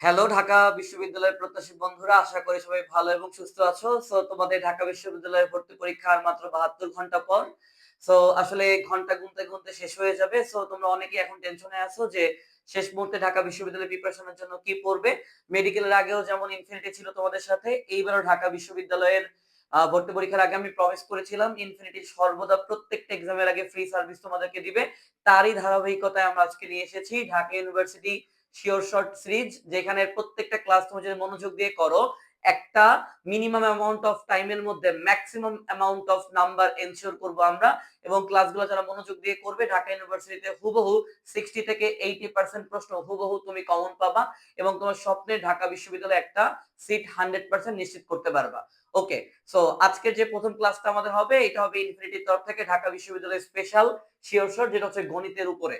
Hello Dhaka বিশ্ববিদ্যালয়ের প্রত্যাশী বন্ধুরা, আশা করি সবাই ভালো এবং সুস্থ আছো। তোমাদের ঢাকা বিশ্ববিদ্যালয়ের ভর্তি পরীক্ষা আর মাত্র ৭২ ঘন্টা পর। আসলে ঘন্টা গুনতে শেষ হয়ে যাবে। তোমরা অনেকেই এখন টেনশনে আছো যে শেষ মুহূর্তে ঢাকা বিশ্ববিদ্যালয়ের প্রিপারেশনের জন্য কি পড়বে। মেডিকেলের আগেও যেমন ইনফিনিটি ছিল তোমাদের সাথে, এইবারও ঢাকা বিশ্ববিদ্যালয়ের ভর্তি পরীক্ষার আগে আমি প্রমিস করেছিলাম ইনফিনিটি সর্বদা প্রত্যেকটা এক্সামের আগে ফ্রি সার্ভিস তোমাদেরকে দিবে। তারই ধারাবাহিকতায় আমরা আজকে নিয়ে এসেছি Dhaka university sure short series, যেখানে প্রত্যেকটা ক্লাস তুমি যদি মনোযোগ দিয়ে করো, একটা মিনিমাম অ্যামাউন্ট অফ টাইমের মধ্যে maximum amount of number ensure করব আমরা। এবং ক্লাসগুলো যারা মনোযোগ দিয়ে করবে, ঢাকা ইউনিভার্সিটিতে হুবহু 60 থেকে 80% প্রশ্ন হুবহু তুমি কমন পাবা এবং তোমার স্বপ্নের ঢাকা বিশ্ববিদ্যালয়ে একটা সিট 100% নিশ্চিত করতে পারবা। ওকে, আজকের যে প্রথম ক্লাসটা আমাদের হবে, এটা হবে ইনফিনিটির তরফ থেকে ঢাকা বিশ্ববিদ্যালয়ের স্পেশাল শিওর শর্ট, যেটা হচ্ছে গণিতের উপরে।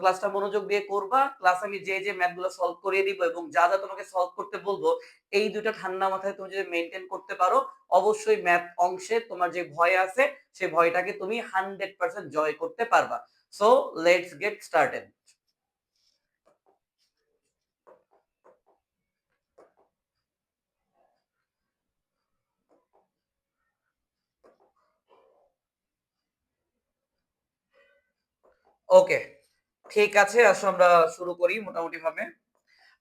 ক্লাসটা মনোযোগ দিয়ে করবা। ক্লাস আমি যে ম্যাথ গুলো সলভ করিয়ে দিব এবং যা তোমাকে সলভ করতে বলবো, এই দুইটা ঠান্ডা মাথায় তুমি যদি মেইনটেইন করতে পারো, অবশ্যই ম্যাথ অংশে তোমার যে ভয় আছে সেই ভয়টাকে তুমি 100% জয় করতে পারবা। So let's get started. Okay, ঠিক আছে, আসো আমরা শুরু করি মোটামুটি ভাবে।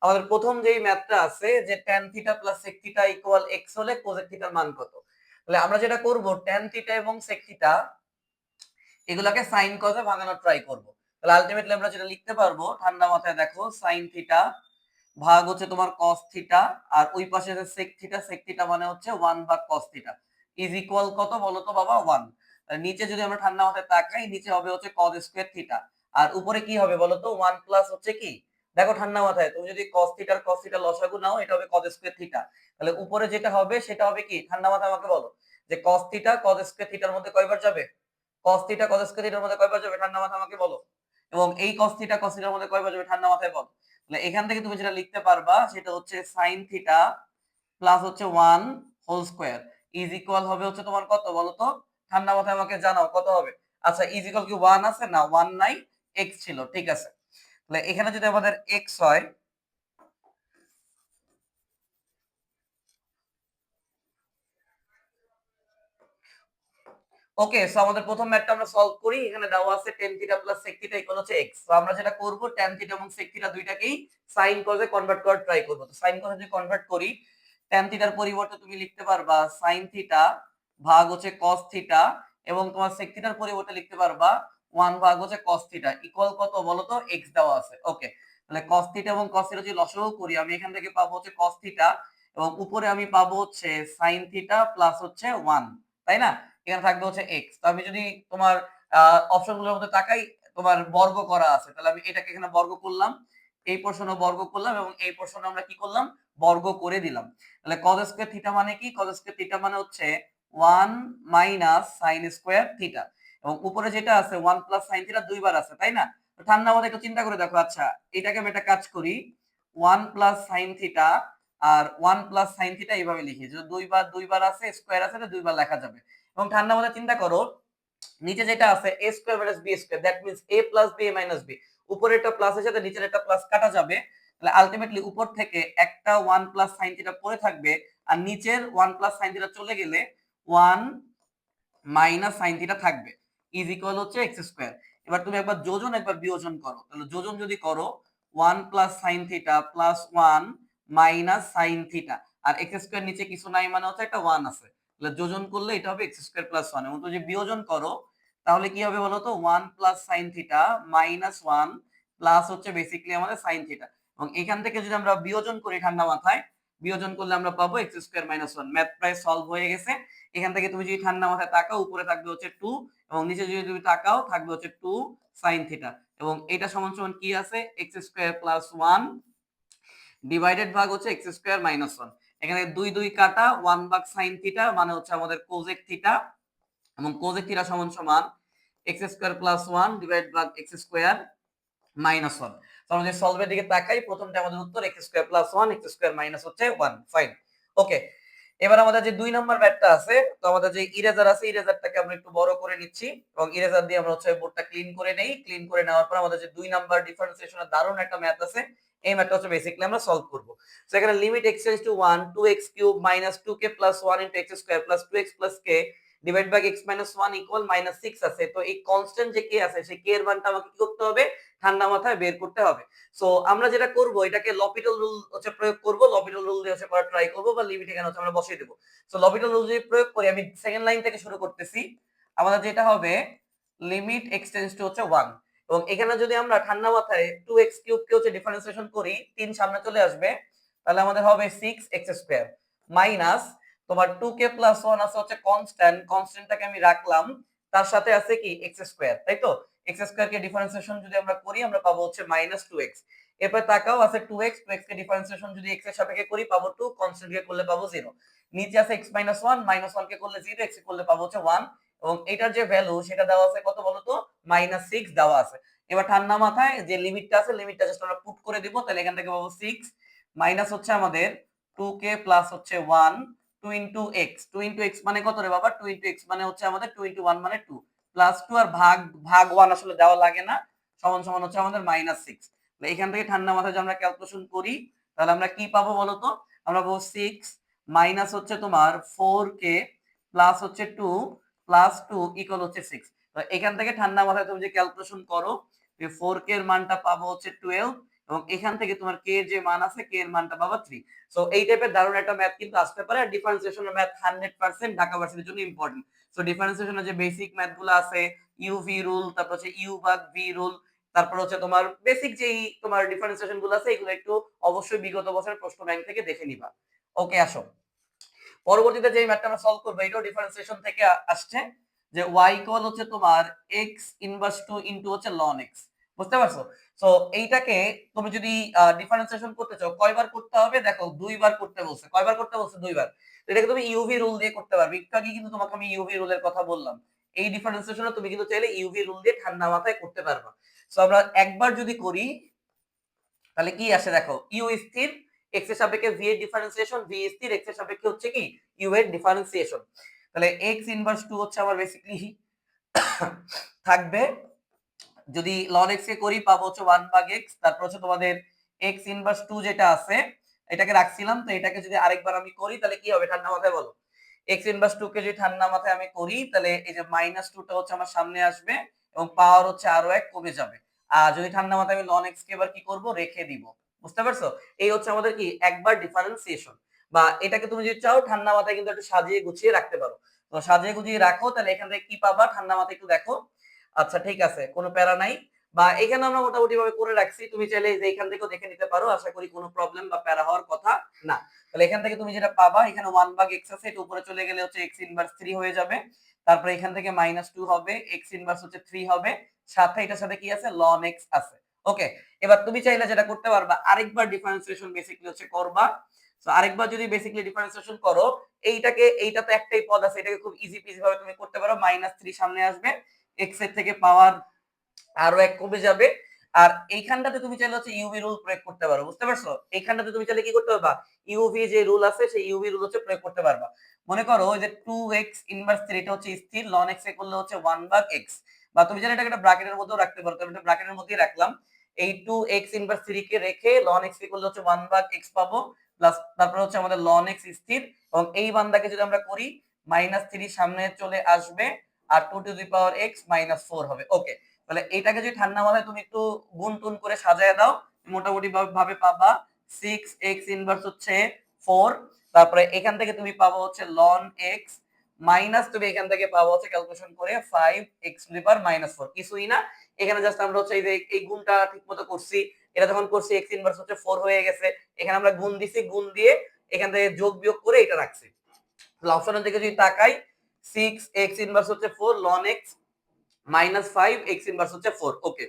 আমাদের প্রথম যেই ম্যাথটা আছে যে tan theta plus sec theta equal x হলে cosec থিটার মান কত। তাহলে আমরা যেটা করব, tan থিটা এবং sec থিটা এগুলাকে sin cos এ ভাঙানোর ট্রাই করব। তাহলে আলটিমেটলি আমরা যেটা লিখতে পারবো, ঠান্ডা মাথায় দেখো, sin থিটা ভাগ হচ্ছে তোমার cos থিটা, আর ওই পাশে আছে sec থিটা মানে হচ্ছে 1 ভাগ cos থিটা ইজ ইকুয়াল কত বলো তো বাবা? 1। নিচে যদি আমরা ঠান্ডা মাথায় তাকাই, নিচে হবে হচ্ছে cos স্কয়ার থিটা, আর উপরে কি হবে বলো তো? 1 প্লাস হচ্ছে কি, দেখো ঠান্ডা মাথায়, তুমি যদি cos থিটা লসাগু নাও, এটা হবে cos স্কয়ার থিটা। তাহলে উপরে যেটা হবে সেটা হবে কি, ঠান্ডা মাথায় আমাকে বলো, যে cos থিটা cos স্কয়ার থিটার মধ্যে কয়বার যাবে? cos থিটা cos স্কয়ার থিটার মধ্যে কয়বার যাবে? ঠান্ডা মাথায় আমাকে বলো। এবং এই cos থিটা cos থিটার মধ্যে কয়বার যাবে? ঠান্ডা মাথায় বলো। তাহলে এখান থেকে তুমি যেটা লিখতে পারবা সেটা হচ্ছে sin থিটা প্লাস হচ্ছে 1 হোল স্কয়ার ইজ ইকুয়াল হবে হচ্ছে তোমার কত বলো তো? ঠান্ডা মাথায় আমাকে জানাও কত হবে। আচ্ছা, ইজ ইকুয়াল কি 1 আছে? না, 1 নাই, x ছিল, ঠিক আছে। তাহলে এখানে যদি আমাদের x হয়, ওকে, আমাদের প্রথম ম্যাথটা আমরা সলভ করি। এখানে দেওয়া আছে tan theta plus sec theta equal হচ্ছে x। আমরা যেটা করব, tan থিটা এবং sec থিটা দুইটাকেই sin cos এ কনভার্ট করার ট্রাই করব। তো sin cos এ যদি কনভার্ট করি, tan থিটার পরিবর্তে তুমি লিখতে পারবা sin থিটা ভাগ হচ্ছে cos থিটা, এবং তোমার sec থিটার পরিবর্তে লিখতে পারবা 1 ভাগ হচ্ছে cos থিটা ইকুয়াল কত বলো তো? x দেওয়া আছে। ওকে, তাহলে cos থিটা এবং cos থিটা যদি লসাগু করি, আমি এখান থেকে পাবো হচ্ছে cos থিটা, এবং উপরে আমি পাবো হচ্ছে sin থিটা প্লাস হচ্ছে 1, তাই না? এখানে থাকবে হচ্ছে x। তো আমি যদি তোমার অপশনগুলোর মধ্যে তাকাই, তোমার বর্গ করা আছে, তাহলে আমি এটাকে এখানে বর্গ করলাম, এই পোরশনও বর্গ করলাম, এবং এই পোরশন আমরা কি করলাম? বর্গ করে দিলাম। তাহলে cos স্কয়ার থিটা মানে কি? cos স্কয়ার থিটা মানে হচ্ছে 1 মাইনাস sin স্কয়ার থিটা, এবং উপরে যেটা আছে 1 প্লাস sin থিটা দুইবার আছে, তাই না? তো ঠান্ডা মাথায় একটু চিন্তা করে দেখো। আচ্ছা, এটাকে আমি একটা কাজ করি, 1 প্লাস sin থিটা আর 1 প্লাস sin থিটা এইভাবে লিখি, যে দুইবার আছে, স্কয়ার আছে, এটা দুইবার লেখা যাবে। এবং ঠান্ডা মাথায় চিন্তা করো, নিচে যেটা আছে a square minus b square, that means a plus b a minus b, উপরে একটা প্লাসের সাথে নিচের একটা প্লাস কাটা যাবে। তাহলে আলটিমেটলি উপর থেকে একটা 1 প্লাস sin থিটা পড়ে থাকবে, আর নিচের 1 প্লাস sin থিটা চলে গেলে 1 মাইনাস sin থিটা থাকবে ইজ ইকুয়াল হচ্ছে x স্কয়ার। এবার তুমি একবার যোজন একবার বিয়োজন করো। তাহলে যোজন যদি করো, 1 plus sin theta plus 1 minus sin theta, আর x স্কয়ার নিচে কিছু নাই মানে হচ্ছে একটা 1 আছে। তাহলে যোজন করলে এটা হবে x স্কয়ার প্লাস 1, এবং তুমি যদি বিয়োজন করো তাহলে কি হবে বলো তো? 1 plus sin theta minus 1 plus হচ্ছে বেসিক্যালি আমাদের sin থিটা, এবং এখান থেকে যদি আমরা বিয়োজন করি ঠান্ডা মাথায়, বিয়োজন করলে আমরা পাবো x স্কয়ার মাইনাস 1। ম্যাথ প্রায় সলভ হয়ে গেছে। এখান থেকে তুমি যদি ঠান্ডা মাথায় তাকাও, উপরে থাকবে হচ্ছে 2, এবং নিচে যদি তুমি তাকাও থাকবে হচ্ছে 2 sin থিটা, এবং এটা সমান সমান কি আছে? x স্কয়ার প্লাস 1 ডিভাইডেড ভাগ হচ্ছে x স্কয়ার মাইনাস 1। এখানে 2 2 কাটা, 1 ভাগ sin থিটা মানে হচ্ছে আমাদের cosec থিটা, এবং cosec থিটা সমান সমান x স্কয়ার প্লাস 1 ডিভাইড ভাগ x স্কয়ার মাইনাস 1। তো আমরা যদি সলভের দিকে তাকাই, প্রথমটা আমাদের উত্তর x square plus 1, x square minus হচ্ছে 1। ফাইন, ওকে। এবার আমাদের যে 2 নাম্বার ম্যাথটা আছে, তো আমাদের যে ইরেজার আছে, ইরেজারটাকে আমরা একটু বড় করে নিচ্ছি, এবং ইরেজার দিয়ে আমরা হচ্ছে বোর্ডটা ক্লিন করে নেই। ক্লিন করে নেওয়ার পর আমাদের যে 2 নাম্বার ডিফারেন্সিয়েশনের দারুণ একটা ম্যাথ আছে, এই ম্যাথটা হচ্ছে বেসিক্যালি আমরা সলভ করব। সো এখানে limit x tends to 1 2x cube minus 2k plus 1 into x square plus 2x plus k divide by x minus 1 equal minus 6 আছে। তো এই কনস্ট্যান্ট যে k আছে সেই k এর মানটা আমাকে কি করতে হবে, ঠান্ডা মাথায় বের করতে হবে। সো আমরা যেটা করব এটাকে লপিটাল রুল হচ্ছে প্রয়োগ করব, লপিটাল রুল দিয়ে হচ্ছে করা ট্রাই করব, বা লিমিট এখানে হচ্ছে আমরা বসিয়ে দেব। সো লপিটাল রুল যদি প্রয়োগ করি, আমি সেকেন্ড লাইন থেকে শুরু করতেছি। আমাদের যেটা হবে লিমিট x টেন্ডস টু হচ্ছে 1, এবং এখানে যদি আমরা ঠান্ডা মাথায় 2x কিউব কে হচ্ছে ডিফারেন্সিয়েশন করি, 3 সামনে চলে আসবে, তাহলে আমাদের হবে 6x স্কয়ার মাইনাস তোমার 2k প্লাস 1 আছে হচ্ছে কনস্ট্যান্ট, কনস্ট্যান্টটাকে আমি রাখলাম, তার সাথে আছে কি x স্কয়ার, তাই তো। x স্কয়ার কে ডিফারেন্সিয়েশন যদি আমরা করি আমরা পাবো হচ্ছে মাইনাস 2x। এরপর তাকাও আছে 2x, 2x কে ডিফারেন্সিয়েশন যদি x এর সাপেক্ষে করি পাবো 2, কনস্ট্যান্ট কে করলে পাবো 0। নিচে আছে x মাইনাস 1, মাইনাস 1 কে করলে 0, x কে করলে পাবো হচ্ছে 1, এবং এটার যে ভ্যালু সেটা দেওয়া আছে কত বলো তো, মাইনাস 6 দেওয়া আছে। এবার ঠান্ডা মাথায় যে লিমিটটা আছে লিমিটটা জাস্ট আমরা পুট করে দিব, তাহলে এখান থেকে পাবো 6 মাইনাস হচ্ছে আমাদের 2k প্লাস হচ্ছে 1 2 ইনটু x, 2 ইনটু x মানে কত রে বাবা, 2 ইনটু x মানে হচ্ছে আমাদের 2 ইনটু 1 মানে 2 প্লাস 2 আর ভাগ ভাগ 1 আসলে দেওয়া লাগে না, সমান সমান হচ্ছে আমাদের মাইনাস 6। তাহলে এখান থেকে ঠান্ডা মাথায় যদি আমরা ক্যালকুলেশন করি তাহলে আমরা কি পাবো বলো তো, আমরা পাবো 6 মাইনাস হচ্ছে তোমার 4k প্লাস হচ্ছে 2 প্লাস 2 ইকুয়াল হচ্ছে 6। তো এখান থেকে ঠান্ডা মাথায় তুমি যে ক্যালকুলেশন করো 4k এর মানটা পাবো হচ্ছে 12, এবং এখান থেকে তোমার k এর যে মান আছে k এর মানটা পাবো 3। সো এই টাইপের দারুণ একটা ম্যাথ কিন্তু আসতে পারে, আর ডিফারেন্সিয়েশনের ম্যাথ 100% ঢাকা ভার্সিটির জন্য ইম্পর্টেন্ট। সো ডিফারেন্সিয়েশনের যে বেসিক ম্যাথগুলো আছে, ইউ ভি রুল, তারপর হচ্ছে ইউ ভাগ ভি রুল, তারপর হচ্ছে তোমার বেসিক যেই তোমার ডিফারেন্সিয়েশন গুলো আছে এগুলো একটু অবশ্যই বিগত বছরের প্রশ্ন ব্যাংক থেকে দেখে নিবা। ওকে, আসো পরবর্তীতে যে ম্যাথটা আমরা সলভ করব এটাও ডিফারেন্সিয়েশন থেকে আসছে, যে y ইকুয়াল হচ্ছে তোমার x ইনভার্স 2 ইনটু হচ্ছে ln x। বুঝতে পারছো? সো এইটাকে তুমি যদি ডিফারেন্সিয়েশন করতে চাও কয়বার করতে হবে, দেখো দুইবার করতে বলছে। কয়বার করতে বলছে? দুইবার। তো এটাকে তুমি ইউভি রুল দিয়ে করতে পারবে। একটু আগে কিন্তু তোমাকে আমি ইউভি রুলের কথা বললাম। এই ডিফারেন্সিয়েশনে তুমি কিন্তু চাইলে ইউভি রুল দিয়ে ঠান্ডা মাথায় করতে পারবা। সো আমরা একবার যদি করি তাহলে কি আসে দেখো, ইউ স্থির, x এর সাপেক্ষে v এর ডিফারেন্সিয়েশন, v স্থির, x এর সাপেক্ষে হচ্ছে কি u এর ডিফারেন্সিয়েশন। তাহলে x ইনভার্স 2 হচ্ছে আমার বেসিক্যালি থাকবে, যদি ln x কে করি পাবো হচ্ছে 1 ভাগ x, তারপর হচ্ছে তোমাদের x ইনভার্স 2 যেটা আছে এটাকে রাখছিলাম, তো এটাকে যদি আরেকবার আমি করি তাহলে কি হবে ঠান্ডা মাথায় বলো। x ইনভার্স 2 কে যদি ঠান্ডা মাথায় আমি করি তাহলে এই যে মাইনাস 2 টা হচ্ছে আমার সামনে আসবে, এবং পাওয়ার হচ্ছে আরো এক কমে যাবে। আর যদি ঠান্ডা মাথায় আমি ln x কে এবার কি করব, রেখে দিব। বুঝতে পারছো? এই হচ্ছে আমাদের কি একবার ডিফারেন্সিয়েশন, বা এটাকে তুমি যদি চাও ঠান্ডা মাথায় কিন্তু একটু সাজিয়ে গুছিয়ে রাখতে পারো। তো সাজিয়ে গুছিয়ে রাখো, তাহলে এখান থেকে কি পাবা ঠান্ডা মাথায় একটু দেখো। আচ্ছা ঠিক আছে, কোনো প্যারা নাই, বা এখানে আমরা মোটামুটি ভাবে করে রাখছি, তুমি চাইলে যে এখান থেকেও দেখে নিতে পারো, আশা করি কোনো প্রবলেম বা প্যারা হওয়ার কথা না। তাহলে এখান থেকে তুমি যেটা পাবা, এখানে 1 ভাগ x আছে, এটা উপরে চলে গেলে হচ্ছে x ইনভার্স 3 হয়ে যাবে, তারপরে এখান থেকে মাইনাস 2 হবে, x ইনভার্স হচ্ছে 3 হবে, সাথে এটার সাথে কি আছে ln x আছে। ওকে, এবার তুমি চাইলে যেটা করতে পারবা আরেকবার ডিফারেন্সিয়েশন বেসিক্যালি হচ্ছে করবা। সো আরেকবার যদি বেসিক্যালি ডিফারেন্সিয়েশন করো, এইটাকে এইটা তো একটাই পদ আছে, এটাকে খুব ইজি পিজি ভাবে তুমি করতে পারো। মাইনাস 3 সামনে আসবে, x এর থেকে পাওয়ার আরো এক কমে যাবে, আর এইখানটাতে তুমি চাইলে হচ্ছে ইউভি রুল প্রয়োগ করতে পারো। বুঝতে পারছো? এইখানটাতে তুমি চাইলে কি করতে পারবা, ইউভি যে রুল আছে সেই ইউভি রুল হচ্ছে প্রয়োগ করতে পারবা। মনে করো ওই যে 2x ইনভার্স 3 এটা হচ্ছে স্থির, ln x এ করলে হচ্ছে 1 ভাগ x, বা তুমি চাইলে এটাকে একটা ব্র্যাকেটের মধ্যেও রাখতে পারো, আমি এটা ব্র্যাকেটের মধ্যেই রাখলাম। এই 2x ইনভার্স 3 কে রেখে ln x কে করলে হচ্ছে 1 ভাগ x পাবো, প্লাস তারপর হচ্ছে আমাদের ln x স্থির, এবং এই বান্দাকে যদি আমরা করি মাইনাস 3 সামনে চলে আসবে, আর 2 two the power x minus 4 হবে। ওকে, তাহলে এটাকে যদি ঠান্ডা মাথায় তুমি একটু গুণ টুন করে সাজায় দাও, মোটামুটি ভাবে পাবা 6x ইনভার্স হচ্ছে 4, তারপরে এখান থেকে তুমি পাবো হচ্ছে ln x মাইনাস, তুমি এখান থেকে পাবো হচ্ছে ক্যালকুলেশন করে 5x two the power minus 4, কিছুই না। এখানে জাস্ট আমরা হচ্ছে এই যে এই গুণটা ঠিকমতো করছি, এটা যখন করছি x ইনভার্স হচ্ছে 4 হয়ে গেছে, এখানে আমরা গুণ দিছি, গুণ দিয়ে এখান থেকে যোগ বিয়োগ করে এটা রাখছি। তাহলে অপশনের দিকে যদি তাকাই 6x ইনভার্স হচ্ছে 4 ln x minus 5 x inverse হচ্ছে 4। ওকে,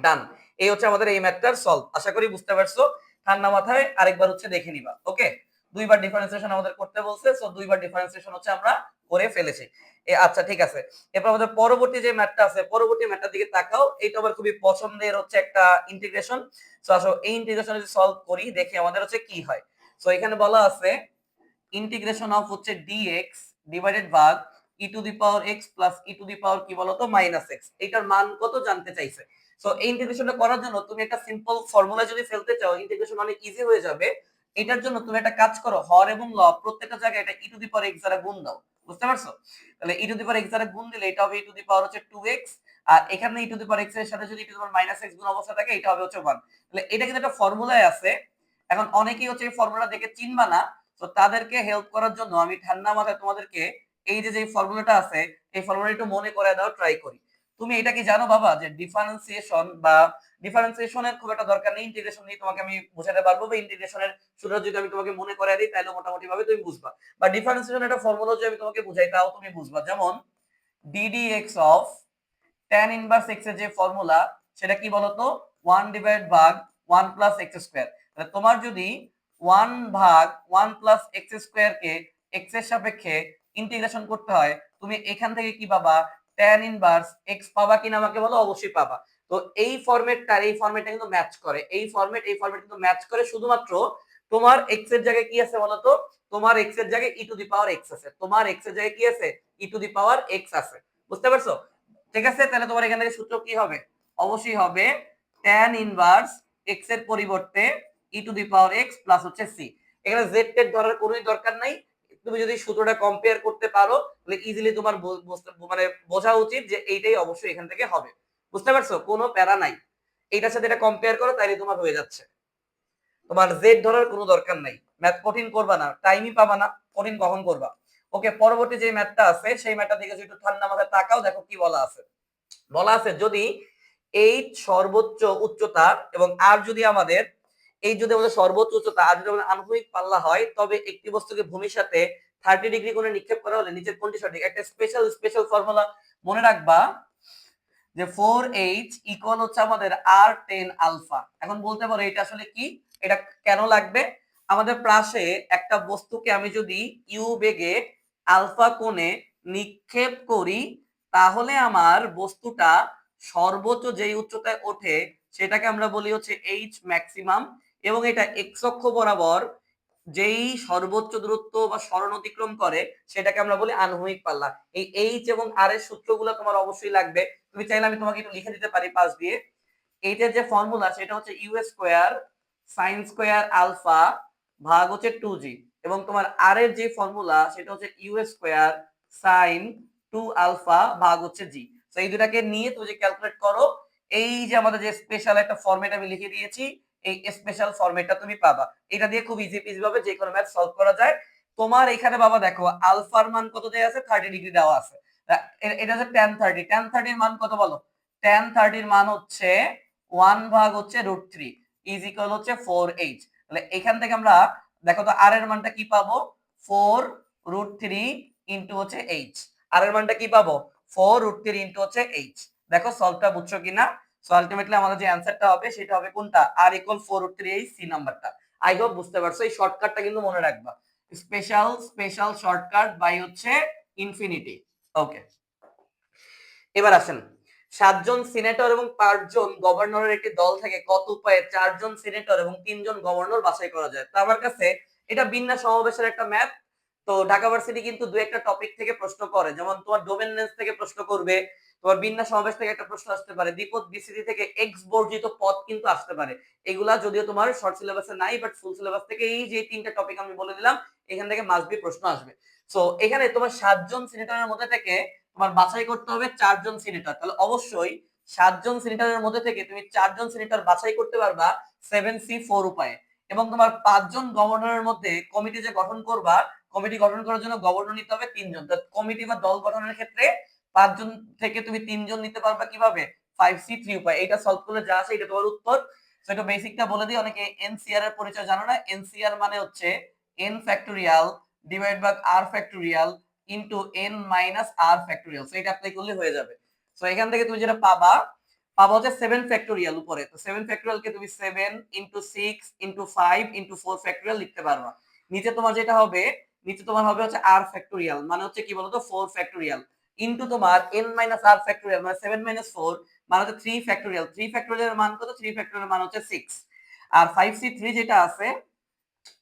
ডান। এই হচ্ছে আমাদের এই ম্যাথটার সলভ। আশা করি বুঝতে পারছো। ঠান্ডা মাথায় আরেকবার হচ্ছে দেখে নিবা। ওকে, দুইবার ডিফারেন্সিয়েশন আমাদের করতে বলছে, সো দুইবার ডিফারেন্সিয়েশন হচ্ছে আমরা করে ফেলেছি। আচ্ছা ঠিক আছে, এরপর আমাদের পরবর্তী যে ম্যাথটা আছে, পরবর্তী ম্যাথটার দিকে তাকাও। এটা আমার খুবই পছন্দের হচ্ছে একটা ইন্টিগ্রেশন। সো আসো এই ইন্টিগ্রেশন যদি সলভ করি দেখি আমাদের হচ্ছে কি হয়। সো এখানে বলা আছে ইন্টিগ্রেশন অফ হচ্ছে dx divided by e to the power x plus e to the power কি বলতো মাইনাস x, এটার মান কত জানতে চাইছে। সো এই ইন্টিগ্রেশনটা করার জন্য তুমি একটা সিম্পল ফর্মুলা যদি ফেলতে চাও, ইন্টিগ্রেশন অনেক ইজি হয়ে যাবে। এটার জন্য তুমি একটা কাজ করো, হর এবং লব প্রত্যেকটা জায়গায় এটা ই টু দি পাওয়ার এক্স দ্বারা গুণ দাও। বুঝতে পারছো? তাহলে ই টু দি পাওয়ার এক্স দ্বারা গুণ দিলে এটা হবে ই টু দি পাওয়ার হচ্ছে 2x, আর এখানে ই টু দি পাওয়ার এক্স এর সাথে যদি e to the power minus x গুণ অবস্থা থাকে এটা হবে হচ্ছে 1। তাহলে এটা কিন্তু একটা ফর্মুলায় আছে। এখন অনেকেই হচ্ছে এই ফর্মুলা দেখে চিনবা না, তো তাদেরকে হেল্প করার জন্য আমি ঠান্ডা মাথায় তোমাদেরকে এই যে ফর্মুলাটা আছে এই ফর্মুলাটা একটু মনে করে দাও, ট্রাই করি। তুমি এটা কি জানো বাবা যে ডিফারেন্সিয়েশন বা ডিফারেন্সিয়েশনের খুব একটা দরকার নেই, ইন্টিগ্রেশন নিয়ে তোমাকে আমি বোঝাতে পারবো, বা ইন্টিগ্রেশনের সূত্র যদি আমি তোমাকে মনে করে দিই তাহলে মোটামুটি ভাবে তুমি বুঝবা, বা ডিফারেন্সিয়েশনের একটা ফর্মুলা যদি আমি তোমাকে বুঝাই তাও তুমি বুঝবা। যেমন ddx of tan inverse x এর যে ফর্মুলা সেটা কি বলতো, 1 ডিভাইড ভাগ 1 প্লাস এক্স স্কয়ার। তাহলে তোমার যদি 1 ভাগ 1 প্লাস এক্স স্কয়ার কে x এর সাপেক্ষে ইন্টিগ্রেশন করতে হয়, তুমি এখান থেকে কি পাবা, tan ইনভার্স x পাবা কিনা আমাকে বলো, অবশ্যই পাবা। তো এই ফরম্যাটটা এই ফরম্যাটটা কিন্তু ম্যাচ করে, এই ফরম্যাট কিন্তু ম্যাচ করে, শুধুমাত্র তোমার x এর জায়গায় কি আছে বলতো, তোমার x এর জায়গায় ই টু দি পাওয়ার x আছে, তোমার x এর জায়গায় কি আছে, ই টু দি পাওয়ার x আছে। বুঝতে পারছো? ঠিক আছে, তাহলে তোমার এখান থেকে সূত্র কি হবে, অবশ্যই হবে tan ইনভার্স x এর পরিবর্তে e to the power x plus হচ্ছে c। এখানে z টেক ধরার কোনো দরকার নাই, তুমি যদি সূত্রটা কম্পেয়ার করতে পারো তাহলে ইজিলি তোমার মানে বোঝা উচিত যে এইটাই অবশ্যই এখান থেকে হবে। বুঝতে পারছো? কোনো প্যারা নাই, এইটার সাথে এটা কম্পেয়ার করো তাইলে তোমার হয়ে যাচ্ছে, তোমার জেড ধরার কোনো দরকার নাই। ম্যাথ কঠিন করবা না, টাইমই পাবা না, কঠিন কখন করবা। ওকে, পরবর্তী যে ম্যাথটা আছে সেই ম্যাথটা দেখে একটু ঠান্ডা মাথায় তাকাও, দেখো কি বলা আছে। বলা আছে যদি এইচ সর্বোচ্চ উচ্চতা এবং আর যদি আমাদের সর্বোচ্চ উচ্চতা আর যদি আমাদের আনুভূমিক পাল্লা হয়, তবে একটি বস্তুকে ভূমির সাথে 30 ডিগ্রি কোণে নিক্ষেপ করা হলে নিচের কোনটি সঠিক। একটা স্পেশাল ফর্মুলা মনে রাখবা যে 4h ইকুয়াল হচ্ছে আমাদের r10 আলফা। এখন বলতে পারো এটা আসলে কি, এটা কেন লাগবে। আমাদের পাশে একটা বস্তুকে আমি যদি ইউ বেগে আলফা কোণে নিক্ষেপ করি, তাহলে আমার বস্তুটা সর্বোচ্চ যেই উচ্চতায় ওঠে সেটাকে আমরা বলি হচ্ছে এইচ ম্যাক্সিমাম, এবং এটা এক্স অক্ষ বরাবর যেই সর্বোচ্চ দূরত্ব বা সরণ অতিক্রম করে সেটাকে আমরা বলি আনুভূমিক পাল্লা। এই এইচ এবং আর এর সূত্রগুলো তোমার অবশ্যই লাগবে, তুমি চাইলে আমি তোমাকে একটু লিখে দিতে পারি পাশ দিয়ে। এইচ এর যে ফর্মুলা সেটা হচ্ছে u square sine square alpha ভাগ হচ্ছে 2g, এবং তোমার আর এর যে ফর্মুলা সেটা হচ্ছে ইউ স্কয়ার সাইন 2 আলফা ভাগ হচ্ছে জি। তো এই দুটাকে নিয়ে তুমি যে ক্যালকুলেট করো, এই যে আমাদের যে স্পেশাল একটা ফরম্যাট আমি লিখে দিয়েছি, এই স্পেশাল ফরম্যাটটা তুমি পাবা। এটা দিয়ে খুব ইজি ভাবে যে কোনো ম্যাথ সলভ করা যায়। তোমার এখানে বাবা দেখো আলফার মান কত দেয়া আছে, 30 ডিগ্রি দেওয়া আছে। এটা হচ্ছে tan 30, tan 30 এর মান কত বলো, tan 30 এর মান হচ্ছে 1 ভাগ হচ্ছে √3 ইজ ইকুয়াল হচ্ছে 4h। তাহলে এখান থেকে আমরা দেখো তো আর এর মানটা কি পাবো, 4√3 ইনটু হচ্ছে h। আর এর মানটা কি পাবো, 4√3 ইনটু হচ্ছে h। দেখো সলভটা বুঝছো কিনা। সো আলটিমেটলি আমাদের যে অ্যানসারটা হবে সেটা হবে কোনটা, r ইকুয়াল 4√3, সি নাম্বারটা। আই হোপ বুঝতে পারছো। এই শর্টকাটটা কিন্তু মনে রাখবা, স্পেশাল শর্টকাট বাই হচ্ছে ইনফিনিটি। ওকে, এবার আসেন, 7 জন সিনেটর এবং 5 জন গভর্নরের একটি দল থেকে কত উপায়ে 4 জন সিনেটর এবং 3 জন গভর্নর বাছাই করা যায়। তো আমার কাছে এটা বিন্যাস সমাবেশের একটা ম্যাথ। তো ঢাকা ভার্সিটি কিন্তু দুই একটা টপিক থেকে প্রশ্ন করে, যেমন তোমার ডোমেন লেন্স থেকে প্রশ্ন করবে, তোমার বিন্যাস সমাবেশ থেকে একটা প্রশ্ন আসতে পারে, দ্বিপদ বিস্তৃতি থেকে এক্স বর্জিত পদ কিন্তু আসতে পারে। এগুলা যদিও তোমার শর্ট সিলেবাসে নাই, বাট ফুল সিলেবাস থেকে এই যে তিনটা টপিক আমি বলে দিলাম এখান থেকে মাস্ট বি প্রশ্ন আসবে। সো এখানে তোমার 7 জন সিনেটরের মধ্যে থেকে তোমার বাছাই করতে হবে 4 জন সিনেটর, তাহলে অবশ্যই 7 জন সিনেটরের মধ্যে থেকে তুমি 4 জন সিনেটর বাছাই করতে পারবা 7C4 উপায়ে। এবং তোমার 5 জন গভর্নরের মধ্যে কমিটি যে গঠন করবা, কমিটি গঠন করার জন্য গভর্নর নিতে হবে 3 জন। কমিটি বা দল গঠনের ক্ষেত্রে 5 জন থেকে তুমি 3 জন নিতে পারবা কিভাবে, 5C3 উপায়। এটা সলভ করলে যা আছে এটা তোমার উত্তর। সো এটা বেসিকটা বলে দিই, অনেকে এনসিআর এর পরিচয় জানো না। এনসিআর মানে হচ্ছে n factorial divide by r factorial into n minus r factorial. So এটা অ্যাপ্লাই করলে হয়ে যাবে। সো এখান থেকে তুমি যেটা পাবা হচ্ছে 7 ফ্যাক্টোরিয়াল উপরে। তো 7 ফ্যাক্টোরিয়াল কে তুমি 7 ইনটু 6 ইনটু 5 ইনটু 4 ফ্যাক্টোরিয়াল লিখতে পারবা। নিচে তোমার যেটা হবে, নিচে তোমার হবে হচ্ছে r ফ্যাক্টোরিয়াল মানে হচ্ছে কি বলতো 4 ফ্যাক্টোরিয়াল ইনটু তোমার n মাইনাস r ফ্যাক্টোরিয়াল মানে 7 মাইনাস 4 মানে হচ্ছে 3 ফ্যাক্টোরিয়াল। 3 ফ্যাক্টোরিয়ালের মান কত, 3 ফ্যাক্টোরিয়ালের মান হচ্ছে 6। আর 5c3 যেটা আছে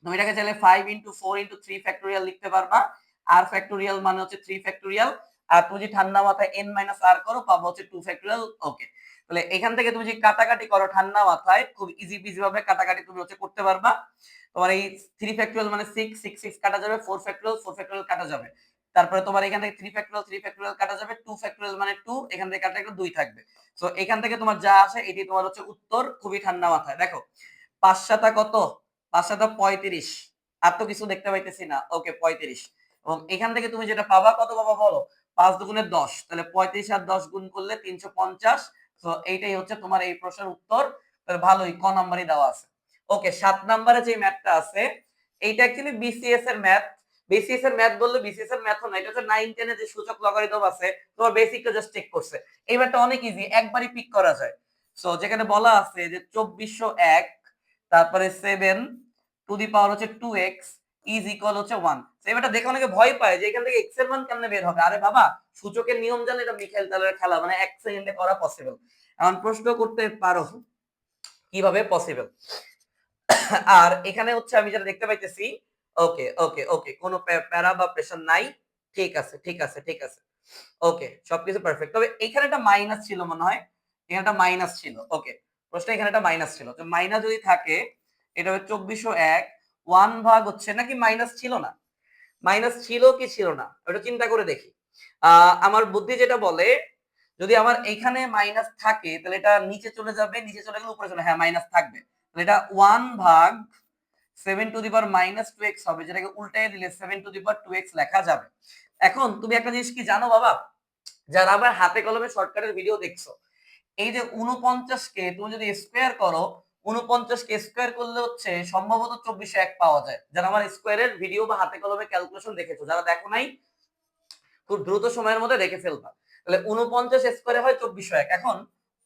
তুমি এটাকে চাইলে 5 ইনটু 4 ইনটু 3 ফ্যাক্টোরিয়াল লিখতে পারবা। r ফ্যাক্টোরিয়াল মানে হচ্ছে 3 ফ্যাক্টোরিয়াল, আর তুমি যদি ঠান্ডা মাথায় n মাইনাস r করো পাবো হচ্ছে 2 ফ্যাক্টোরিয়াল। ওকে, তাহলে এখান থেকে তুমি যদি কাটাকাটি করো ঠান্ডা মাথায় খুব ইজি পিজি ভাবে কাটাকাটি তুমি করতে পারবা। তোমার এই 3 ফ্যাক্টরিয়াল মানে 6 6 6 কাটা যাবে, 4 ফ্যাক্টরিয়াল 4 ফ্যাক্টরিয়াল কাটা যাবে। তারপরে তোমার এখান থেকে 3 ফ্যাক্টরিয়াল 3 ফ্যাক্টরিয়াল কাটা যাবে, 2 ফ্যাক্টরিয়াল মানে 2, এখান থেকে কাটা গেলে 2 থাকবে। সো এখান থেকে তোমার যা আসে এটি তোমার উত্তর, খুবই ঠান্ডা মাথায়। দেখো 5 7 কত? 5 7 35। আর তো কিছু দেখতে পাইতেছি না। ওকে 35। এবং এখান থেকে তুমি যেটা পাবা কত পাবা বলো? 5 দুগুণে 10। তাহলে 35 আর 10 গুণ করলে 350। সো এইটাই তোমার এই প্রশ্নের উত্তর। তাহলে ভালোই, ক নাম্বারই দেওয়া আছে। ওকে 7 নম্বরে যে ম্যাথটা আছে এইটা অ্যাকচুয়ালি বিসিএস এর ম্যাথ। বিসিএস এর ম্যাথ বললে বিসিএস এর ম্যাথ না, এটা 9 10 এর যে সূচক লগারিদম আছে তোমার বেসিকটা জাস্ট চেক করছে। এই ম্যাথটা অনেক ইজি, একবারই পিক করা যায়। সো যেখানে বলা আছে যে 2401 তারপরে 7 two the power 2x is equal 1। তো এবারটা দেখে অনেকে ভয় পায় যে এখান থেকে x এর মান কেমনে বের হবে। আরে বাবা, সূচকের নিয়ম জানে, এটা মিখাইল তালের খেলা, মানে 1 সেকেন্ডে করা পসিবল। এখন প্রশ্ন করতে পারো কিভাবে পসিবল। আর এখানে আমি যেটা দেখতে পাইতেছি, ওকে ওকে ওকে, কোনো প্যারা বা প্রেশার নাই। ঠিক আছে ঠিক আছে ঠিক আছে। ওকে সবকিছু পারফেক্ট। তবে এখানে একটা মাইনাস ছিল মনে হয়, এখানে একটা মাইনাস ছিল। ওকে প্রশ্ন এখানে একটা মাইনাস ছিল। তো মাইনাস যদি থাকে এটা হবে 2401 1 ভাগ নাকি মাইনাস ছিল না? মাইনাস ছিল কি ছিল না ওটা চিন্তা করে দেখি। আমার বুদ্ধি যেটা বলে যদি আমার এখানে মাইনাস থাকে তাহলে এটা নিচে চলে যাবে, নিচে চলে গেলে উপরে চলে, হ্যাঁ মাইনাস থাকবে। তাহলে এটা 1 ভাগ 7 টু দি পাওয়ার -2x হবে, যেটাকে উল্টায় দিলে 7 টু দি পাওয়ার 2x লেখা যাবে। এখন তুমি একটা জিনিস কি জানো বাবা, যারা আবার হাতে কলমে শর্টকাটের ভিডিও দেখছো, এই যে 49 কে তুমি যদি স্কয়ার করো, 49 কে স্কয়ার করলে সম্ভবত 2401 পাওয়া যায়। যারা আমার স্কয়ারের ভিডিও বা হাতে কলমে ক্যালকুলেশন দেখেছো, যারা দেখো নাই খুব দ্রুত সময়ের মধ্যে দেখে ফেলবা। তাহলে 49 স্কয়ারে হয় 2401। এখন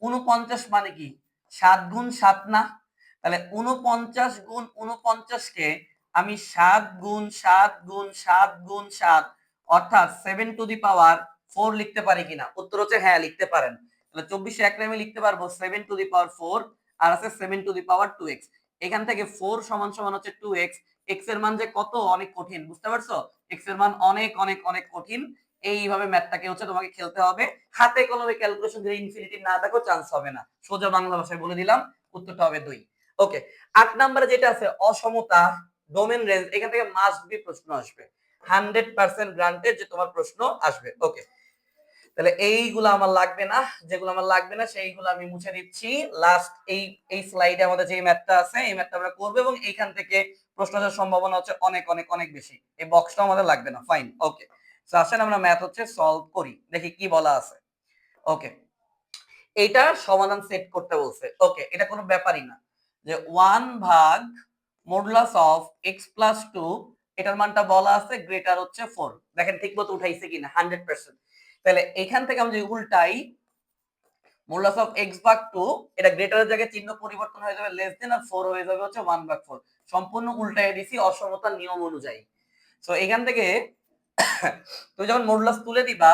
49 মানে কি 7 গুণ 7 না? তাহলে 49 গুণ 49 কে আমি 7 গুণ 7 গুণ 7 গুণ 7 অর্থাৎ 7 টু দি পাওয়ার 4 লিখতে পারি কিনা? উত্তর হ্যাঁ লিখতে পারেন। তাহলে 2401 কে আমি লিখতে পারবো 7 টু দি পাওয়ার 4 আর আছে 7 টু দি পাওয়ার 2x। এখান থেকে 4 সমান সমান 2x। x এর মান যে কত অনেক কঠিন, বুঝতে পারছো? x এর মান অনেক অনেক অনেক কঠিন। এইভাবে ম্যাথটাকে তোমাকে খেলতে হবে। হাতে কলমে ক্যালকুলেশন যদি ইনফিনিটি না দেখো চান্স হবে না। সোজা বাংলা ভাষায় বলে দিলাম, উত্তরটা হবে 2। ওকে 8 নম্বরে যেটা আছে অসমতা ডোমেন রেঞ্জ, এখান থেকে মাস্ট বি প্রশ্ন আসবে, 100% গ্রান্টেড যে তোমার প্রশ্ন আসবে। ওকে তাহলে এইগুলো আমার লাগবে না, যেগুলো আমার লাগবে না সেইগুলো আমি মুছে দিচ্ছি। লাস্ট এই স্লাইডে আমাদের যে ম্যাথটা আছে এই ম্যাথটা আমরা করব এবং এইখান থেকে প্রশ্ন আসার সম্ভাবনা অনেক অনেক অনেক বেশি। এই বক্সটা আমাদের লাগবে না, ফাইন। ওকে সো আসেন আমরা ম্যাথ সলভ করি, দেখি কি বলা আছে। ওকে এইটা সমাধান সেট করতে বলছে। ওকে এটা কোনো ব্যাপারই না যে 1 ভাগ মডুলাস অফ x প্লাস 2, এটার মানটা বলা আছে গ্রেটার 4। দেখেন ঠিক মতো উঠাইছে কিনা 100%। তাহলে এখান থেকে আমি যদি উল্টাই মডুলাস অফ x ভাগ 2, এটা গ্রেটারের জায়গায় চিহ্ন পরিবর্তন হয়ে যাবে লেস দেন, আর 4 হয়ে যাবে 1 ভাগ 4। সম্পূর্ণ উল্টায় দিছি অসমতার নিয়ম অনুযায়ী। সো এখান থেকে তুমি যখন মডুলাস তুলে দিবা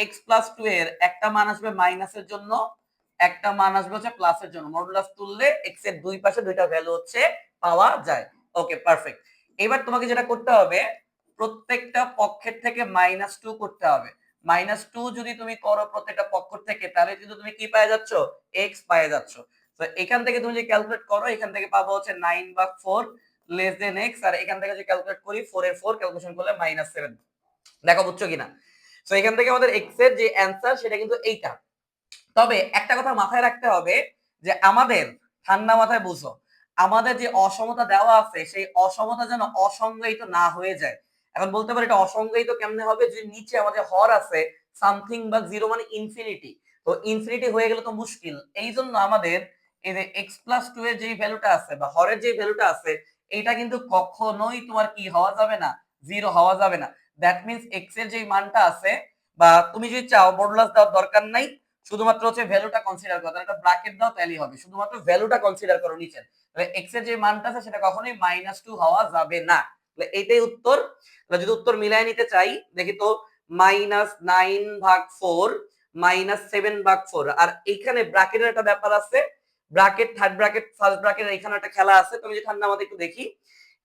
x প্লাস 2 এর একটা মান আসবে মাইনাসের জন্য, একটা মান আসবে প্লাসের জন্য। মডুলাস তুললে x এর দুই পাশে দুইটা ভ্যালু পাওয়া যায়। Okay perfect. এবার তোমাকে যেটা করতে হবে প্রত্যেকটা পক্ষের থেকে -2 করতে হবে। -2 যদি তুমি করো প্রত্যেকটা পক্ষ থেকে তাহলে কিন্তু তুমি কি পেয়ে যাচ্ছ? x পেয়ে যাচ্ছ। তো এখান থেকে তুমি যদি ক্যালকুলেট করো এখান থেকে পাবো 9 ভাগ 4 লেস দেন x, আর এখান থেকে যদি ক্যালকুলেট করি 4 এর 4 ক্যালকুলেশন করলে -7। দেখো বুঝছো কিনা? সো এখান থেকে আমাদের x এর যে অ্যানসার সেটা কিন্তু এইটা। তবে একটা কথা মাথায় রাখতে হবে যে আমাদের ঠান্ডা মাথায় বুঝো, আমাদের যে অসমতা দেওয়া আছে সেই অসমতা যেন অসংজ্ঞায়িত না হয়ে যায়। এখন বলতে পারি এটা অসংজ্ঞায়িত কেমনে হবে, যে নিচে আমাদের হর আছে সামথিং বা 0 মানে ইনফিনিটি, তো ইনফিনিটি হয়ে গেলে তো মুশকিল। এই জন্য আমাদের এই যে x প্লাস 2 এর যে ভ্যালুটা আছে বা হরের যে ভ্যালুটা আছে এইটা কিন্তু কখনোই তোমার কি হওয়া যাবে না, 0 হওয়া যাবে না। দ্যাট মিন্স x এর যে মানটা আছে, বা তুমি যদি চাও মডুলাস দেওয়ার দরকার নাই, শুধুমাত্র ভ্যালুটা কনসিডার করো, একটা ব্র্যাকেট দাও তাহলেই হবে, শুধুমাত্র ভ্যালুটা কনসিডার করো নিচে। তাহলে x এর যে মানটা আছে সেটা কখনোই -2 হওয়া যাবে না। তাহলে এটাই উত্তর। তাহলে যদি উত্তর মিলাই নিতে চাই দেখি তো, -9 ভাগ 4 -7 ভাগ 4, আর এইখানে ব্র্যাকেটের একটা ব্যাপার আছে, bracket third bracket first bracket এখানে একটা খেলা আছে। তুমি যদি ঠান্ডা মাথায় একটু দেখি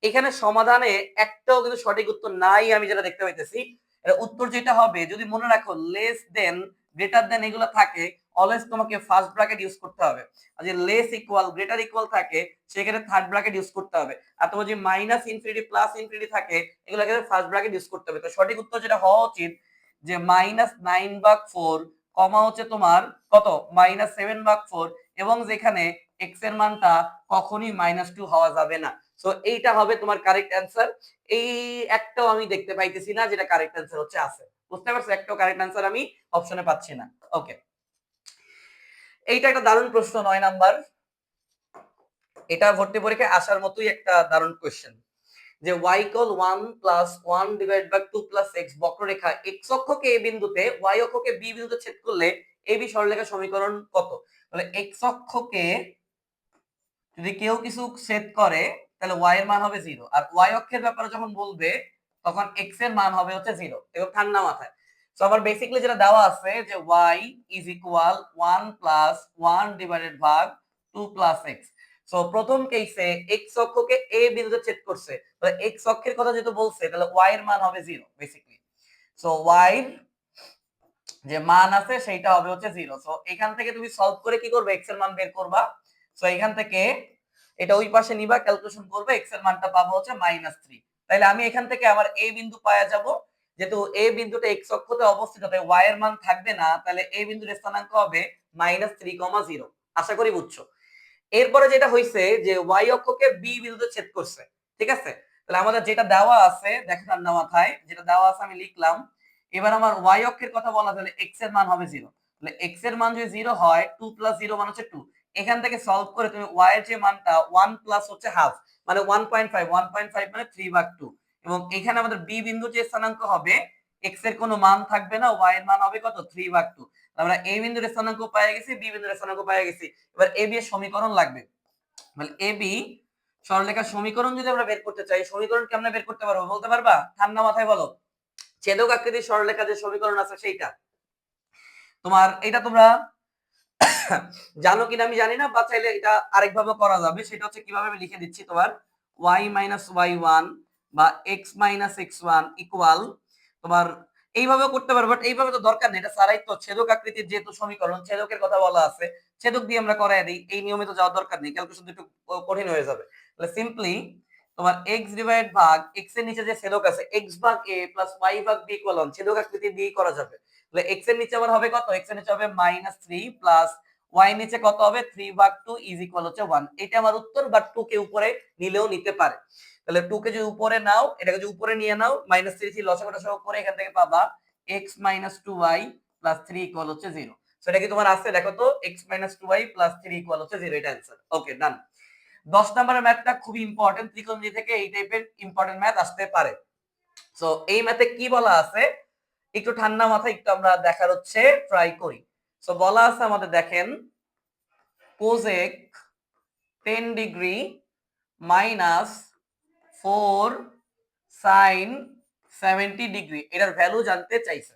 এখানে সমাধানে একটাও কিন্তু সঠিক উত্তর নাই আমি যেটা দেখতে পাইতেছি। উত্তর যেটা হবে যদি মনে রাখো লেস দেন গ্রেটার দেন এগুলো থাকে অলওয়েজ তোমাকে ফার্স্ট ব্র্যাকেট ইউজ করতে হবে। আর যে লেস ইকুয়াল গ্রেটার ইকুয়াল থাকে সেক্ষেত্রে থার্ড ব্র্যাকেট ইউজ করতে হবে। আর তোমার যে মাইনাস ইনফিনিটি প্লাস ইনফিনিটি থাকে এগুলো ক্ষেত্রে ফার্স্ট ব্র্যাকেট ইউজ করতে হবে। তো সঠিক উত্তর যেটা হওয়া উচিত যে -9/4 কমা হচ্ছে তোমার কত -7/4 এবং যেখানে x এর মানটা কখনোই -2 হওয়া যাবে না। সো এইটা হবে তোমার কারেক্ট অ্যান্সার। এই একটাও আমি দেখতে পাইতেছি না যেটা কারেক্ট অ্যান্সার হচ্ছে আছে। বুঝতে পারছো? একটাও কারেক্ট অ্যান্সার আমি অপশনে পাচ্ছি না। ওকে, এইটা একটা দারুণ প্রশ্ন 9 নাম্বার। এটা ভর্তি পরীক্ষায় আসার মতোই একটা দারুণ কোশ্চেন যে y equal 1 plus 1 divide by 2 plus x বক্ররেখা x অক্ষকে a বিন্দুতে y অক্ষকে b বিন্দুতে ছেদ করলে ab সরলরেখা সমীকরণ কত? তাহলে x অক্ষকে যদি কেউ কিছু ছেদ করে তাহলে y এর মান হবে 0 আর y অক্ষের ব্যাপারে যখন বলবে তখন x এর মান হবে হচ্ছে 0। এবং ঠান্ডা মাথায় সো আমার বেসিক্যালি যেটা দেওয়া আছে যে y is equal 1 plus 1 divided ভাগ 2 প্লাস x। সো প্রথম কেসে x অক্ষকে a বিন্দুতে ছেদ করছে, তো x অক্ষের কথা যেহেতু বলছে তাহলে y এর মান হবে 0 বেসিক্যালি। সো y এর যে মান আছে সেটা হবে হচ্ছে 0। সো এখান থেকে তুমি সলভ করে কি করবে, x এর মান বের করবা। সো এখান থেকে এটা ওই পাশে নিবা, ক্যালকুলেশন করবে, x এর মানটা পাবো হচ্ছে -3। তাহলে আমি এখান থেকে আবার a বিন্দু পাওয়া যাব। যেহেতু a বিন্দুটা x অক্ষতে অবস্থিত তাই y এর মান থাকবে না, তাহলে a বিন্দুর স্থানাঙ্ক হবে -3,0। আশা করি বুঝছো। এরপরে যেটা হইছে যে y অক্ষকে b বিন্দুতে ছেদ করছে, ঠিক আছে? তাহলে আমাদের যেটা দেওয়া আছে দেখো ঠান্ডা মাথায় যেটা দেওয়া আছে আমি লিখলাম। এবার আমার y অক্ষের কথা বলা তাহলে x এর মান হবে 0। তাহলে x এর মান যদি 0 হয় 2 + 0 মান হচ্ছে 2। এখান থেকে সলভ করে তুমি y এর যে মানটা 1 প্লাস হচ্ছে হাফ মানে 1.5 1.5 মানে 3/2 এবং এখানে আমাদের b বিন্দুর যে স্থানাঙ্ক হবে x এর কোনো মান থাকবে না, y এর মান হবে কত 3/2। আমরা a বিন্দুর স্থানাঙ্ক পেয়ে গেছি, b বিন্দুর স্থানাঙ্ক পেয়ে গেছি। এবার ab এর সমীকরণ লাগবে। মানে ab সরলরেখার সমীকরণ যদি আমরা বের করতে চাই সমীকরণ কেমনে বের করতে পারবো বলতে পারবা? ঠান্ডা মাথায় বলো। ছেদক আকৃতির সরলরেখা যে সমীকরণ আছে সেইটা তোমার, এটা তোমরা জানো কিনা আমি জানি না, বা চাইলে এটা আরেকভাবে করা যাবে। সেটা হচ্ছে কিভাবে আমি লিখে দিচ্ছি তোমার y - y1 বা x - x1 ইকুয়াল তোমার এইভাবে করতে পারো, বাট এইভাবে তো দরকার নেই, এটা সারাই তো ছেদক আকৃতির যেহেতু সমীকরণ ছেদকের কথা বলা আছে ছেদক দিয়ে আমরা করাই দিই, এই নিয়মে তো যাওয়ার দরকার নেই, ক্যালকুলেশন একটু কঠিন হয়ে যাবে। তাহলে সিম্পলি তোমার x ডিভাইড ভাগ x এর নিচে যে ছেদক আছে x ভাগ a প্লাস y ভাগ b ইকুয়াল 1 ছেদক আকৃতি দিয়ে করা যাবে। তাহলে x এর নিচে আবার হবে কত, x এর নিচে হবে -3 প্লাস y নিচে কত হবে 3/2 ইজ ইকুয়াল হচ্ছে 1। এটা আমার উত্তর, বাট 2 কে উপরে নিলেও নিতে পারে। তাহলে 2 কে যদি উপরে নাও, এটাকে যদি উপরে নিয়ে নাও -3 লসাগুটা সহ করে এখান থেকে পাবা x - 2y + 3 ইকুয়াল হচ্ছে 0। সো এটা কি তোমার আছে দেখো তো, x - 2y + 3 ইকুয়াল হচ্ছে 0, এটা आंसर। ওকে ডান। 10 নম্বরের ম্যাথটা খুবই ইম্পর্টেন্ট, ত্রিকোণমিতি থেকে এই টাইপের ইম্পর্টেন্ট ম্যাথ আসতে পারে। সো এই ম্যাথে কি বলা আছে একটু ঠান্ডা মাথায় একটু আমরা দেখার হচ্ছে ট্রাই করি। সো বলা আছে আমাদের দেখেন cosec 10 degree minus 4 sin 70 degree এটার ভ্যালু জানতে চাইছে।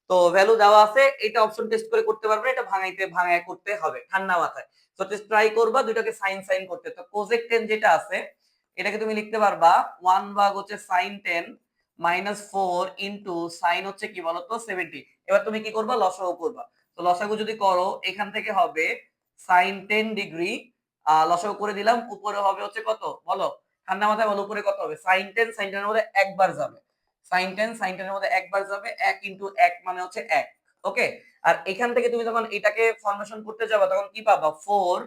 তো ভ্যালু দেওয়া আছে, এটা অপশন টেস্ট করে করতে পারবে, এটা ভাঙায় করতে হবে ঠান্ডা মাথায়। তো টেস্ট ট্রাই করবা দুইটাকে সাইন সাইন করতে। তো cosec 10 যেটা আছে এটাকে তুমি লিখতে পারবা 1 ভাগ হচ্ছে sin 10 -4 ইনটু sin হচ্ছে কি বলতো 70। এবার তুমি কি করবা, লসাগু করবা। তো লসাগু যদি করো এখান থেকে হবে sin 10 ডিগ্রি লসাগু করে দিলাম, উপরে হবে হচ্ছে কত বলো ঠান্ডা মাথায় বলো, উপরে কত হবে sin 10 sin 10 এর মধ্যে একবার যাবে, sin 10 sin 10 এর মধ্যে একবার যাবে, 1 ইনটু 1 মানে হচ্ছে 1। ওকে, আর এখান থেকে তুমি যখন এটাকে ফরমেশন করতে যাবে তখন কি পাবা 4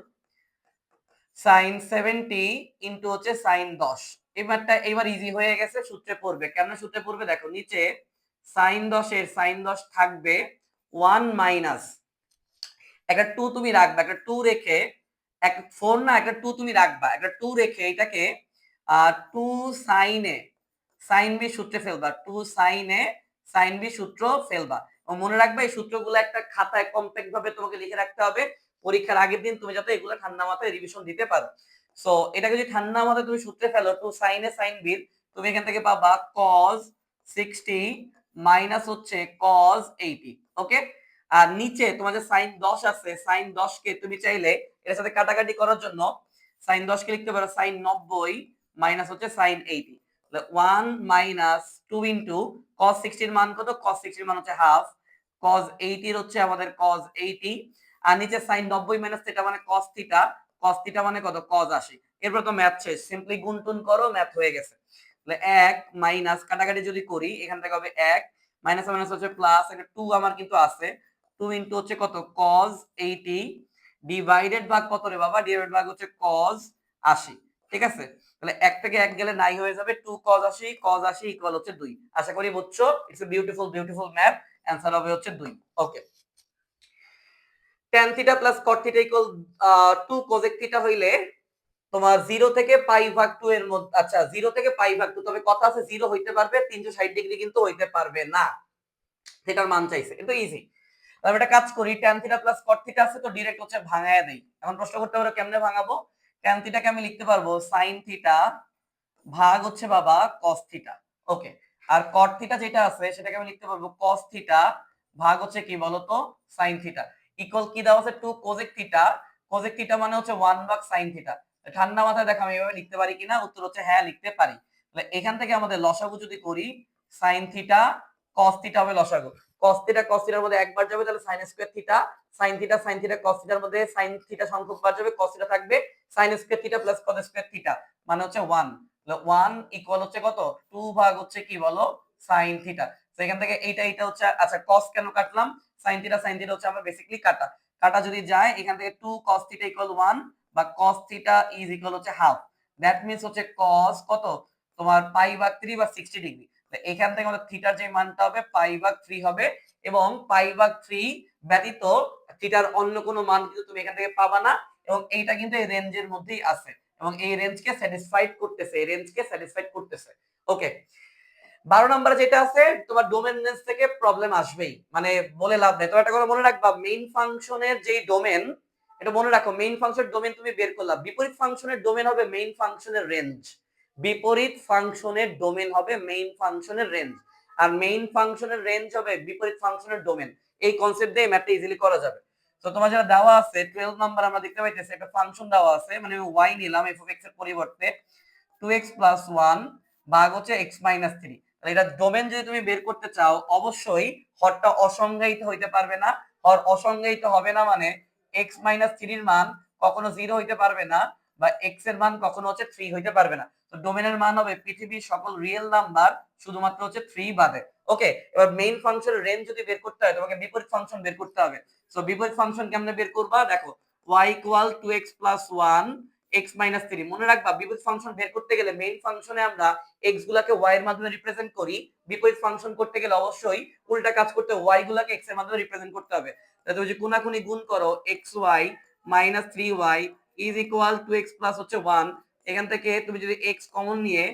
sin 70 ইনটু হচ্ছে sin 10। এবারটা এবার ইজি হয়ে গেছে, সূত্রে পড়বে। কেমনে সূত্রে পড়বে দেখো, নিচে sin 10 এর sin 10 থাকবে 1 মাইনাস একটা 2 তুমি রাখবা, একটা 2 রেখে এক 4 না একটা 2 তুমি রাখবা, একটা 2 রেখে এটাকে 2 sin এ sin b সূত্রে ফেলবা, 2 sin এ sin b সূত্র ফেলবা। ও মনে রাখবা এই সূত্রগুলো একটা খাতায় কমপ্যাক্ট ভাবে তোমাকে লিখে রাখতে হবে, পরীক্ষার আগের দিন তুমি যাতে এগুলো ঠান্ডা মাথায় রিভিশন দিতে পারো। সো এটাকে যদি ঠান্ডা মাথায় তুমি সূত্রে ফেলো 2 sin এ sin b তুমি এখান থেকে পাবা cos 60 মাইনাস হচ্ছে cos 80। ওকে, আর নিচে তোমার যে sin 10 আছে sin 10 কে তুমি চাইলে এর সাথে কাটাকাটি করার জন্য sin 10 কে লিখতে পারো sin 90 মাইনাস হচ্ছে sin 80। 1 মাইনাস 2 ইনটু cos 60 এর মান কত, cos 60 এর মান হচ্ছে হাফ, cos 80 এর হচ্ছে আমাদের cos 80 আর নিচে sin 90 মাইনাস থিটা মানে cos থিটা, cos থিটা মানে কত cos 80। এরপর তো ম্যাথ শেষ, সিম্পলি গুণ টুন করো, ম্যাথ হয়ে গেছে। তাহলে 1 মাইনাস কাটাকাটি যদি করি এখান থেকে হবে 1 মাইনাস মাইনাস হচ্ছে প্লাস, এটা 2 আমার কিন্তু আছে, 2 ইনটু হচ্ছে কত cos 80 ডিভাইডেড ভাগ কত রে বাবা, ডিভাইডেড ভাগ হচ্ছে cos 80। ঠিক আছে, তাহলে 1 থেকে 1 গেলে নাই হয়ে যাবে, 2 cos 80 cos 80 ইকুয়াল হচ্ছে 2। আশা করি বুঝছো, it's a beautiful math, answer হবে হচ্ছে 2। ওকে, tan theta plus cot theta equal 2 cosec theta হইলে তোমার 0 থেকে পাই ভাগ 2 এর মধ্যে, আচ্ছা 0 থেকে পাই ভাগ 2, তবে কথা আছে 0 হইতে পারবে, 360 ডিগ্রি কিন্তু হইতে পারবে না, সেটার মান চাইছে, কিন্তু ইজি। তাহলে একটা কাজ করি, tan theta plus cot theta আছে তো ডাইরেক্ট হচ্ছে ভাঙায়া দেই। এখন প্রশ্ন করতে পারো কেমনে ভাঙাবো, tan থিটাকে আমি লিখতে পারবো sin থিটা ভাগ হচ্ছে বাবা cos থিটা। ওকে, আর cot থিটা যেটা আছে সেটাকে আমি লিখতে পারবো cos থিটা ভাগ হচ্ছে কি বলতো sin থিটা, ইকুয়াল কি দেওয়া আছে 2 cosec থিটা, cosec থিটা মানে হচ্ছে 1 ভাগ sin থিটা। ঠান্ডা মাথায় দেখো আমি এভাবে লিখতে পারি কিনা, উত্তর হচ্ছে হ্যাঁ লিখতে পারি। তাহলে এখান থেকে আমাদের লসাগু যদি করি sin থিটা cos থিটা হবে লসাগু, cos থিটার মধ্যে একবার যাবে, তাহলে sin square theta, sin theta cos থিটার মধ্যে sin থিটা সংখ্যক বার যাবে, cos থিটা থাকবে, sin square theta plus cos square theta মানে হচ্ছে 1। 1 ইকুয়াল হচ্ছে কত 2 ভাগ হচ্ছে কি বলো sin থিটা। তো এখান থেকে এইটা হচ্ছে, আচ্ছা cos কেন কাটলাম, sin থিটা হচ্ছে আমরা বেসিক্যালি কাটা, কাটা যদি যায় এখান থেকে 2 cos থিটা ইকুয়াল 1 বা cos থিটা ইজ ইকুয়াল হচ্ছে হাফ, দ্যাট মিন্স হচ্ছে cos কত তোমার পাই ভাগ 3 বা 60 ডিগ্রি। তো এখান থেকে আমাদের থিটার যে মানটা হবে পাই ভাগ 3 হবে, এবং পাই ভাগ 3 ব্যতীত থিটার অন্য কোনো মান কিন্তু তুমি এখান থেকে পাবা না, এবং এইটা কিন্তু এই রেঞ্জের মধ্যেই আছে এবং এই রেঞ্জকে স্যাটিসফাইড করতেছে, এই রেঞ্জকে স্যাটিসফাইড করতেছে। ওকে, 12 নম্বরে যেটা আছে তোমার ডোমেন রেঞ্জ থেকে প্রবলেম আসবেই, মানে বলে লাভ নেই। তো একটা কথা মনে রাখবা, মেইন ফাংশনের যেই ডোমেন, এটা মনে রাখো, মেইন ফাংশনের ডোমেন তুমি বের করলা, বিপরীত ফাংশনের ডোমেন হবে মেইন ফাংশনের রেঞ্জ, বিপরীত ফাংশনের ডোমেন হবে মেইন ফাংশনের রেঞ্জ, আর মেইন ফাংশনের রেঞ্জ হবে বিপরীত ফাংশনের ডোমেন। এই কনসেপ্ট দিয়ে ম্যাথটা ইজিলি করা যাবে। তো তোমার যেটা দেওয়া আছে 12 নাম্বার আমরা দেখতে পাইতেছি একটা ফাংশন দেওয়া আছে, মানে আমি y নিলাম f of x এর পরিবর্তে 2x plus 1 ভাগ হচ্ছে x minus 3। এটা ডোমেন যদি তুমি বের করতে চাও অবশ্যই হরটা অসংজ্ঞায়িত হইতে পারবে না, হর অসংজ্ঞায়িত হবে না মানে x minus 3 এর মান কখনো 0 হইতে পারবে না, বা x এর মান কখনো হচ্ছে 3 হইতে পারবে না। তো ডোমেনের মান হবে পৃথিবীর সকল রিয়েল নাম্বার শুধুমাত্র হচ্ছে 3 বাদে। ওকে, এবার মেইন ফাংশনের রেঞ্জ যদি বের করতে হয় তোমাকে বিপরীত ফাংশন বের করতে হবে। সো বিপরীত ফাংশন কেমনে বের করবা, দেখো y equal 2x plus 1 x minus 3, মনে রাখবা বিপরীত ফাংশন বের করতে গেলে মেইন ফাংশনে আমরা x গুলাকে y এর মাধ্যমে রিপ্রেজেন্ট করি, বিপরীত ফাংশন করতে গেলে অবশ্যই উল্টা কাজ করতে y গুলাকে x এর মাধ্যমে রিপ্রেজেন্ট করতে হবে। তাহলে তুমি যে কোনাকুনি গুণ করো xy minus 3y is equal to x plus হচ্ছে 1, এখান থেকে তুমি যদি x কমন নিয়ে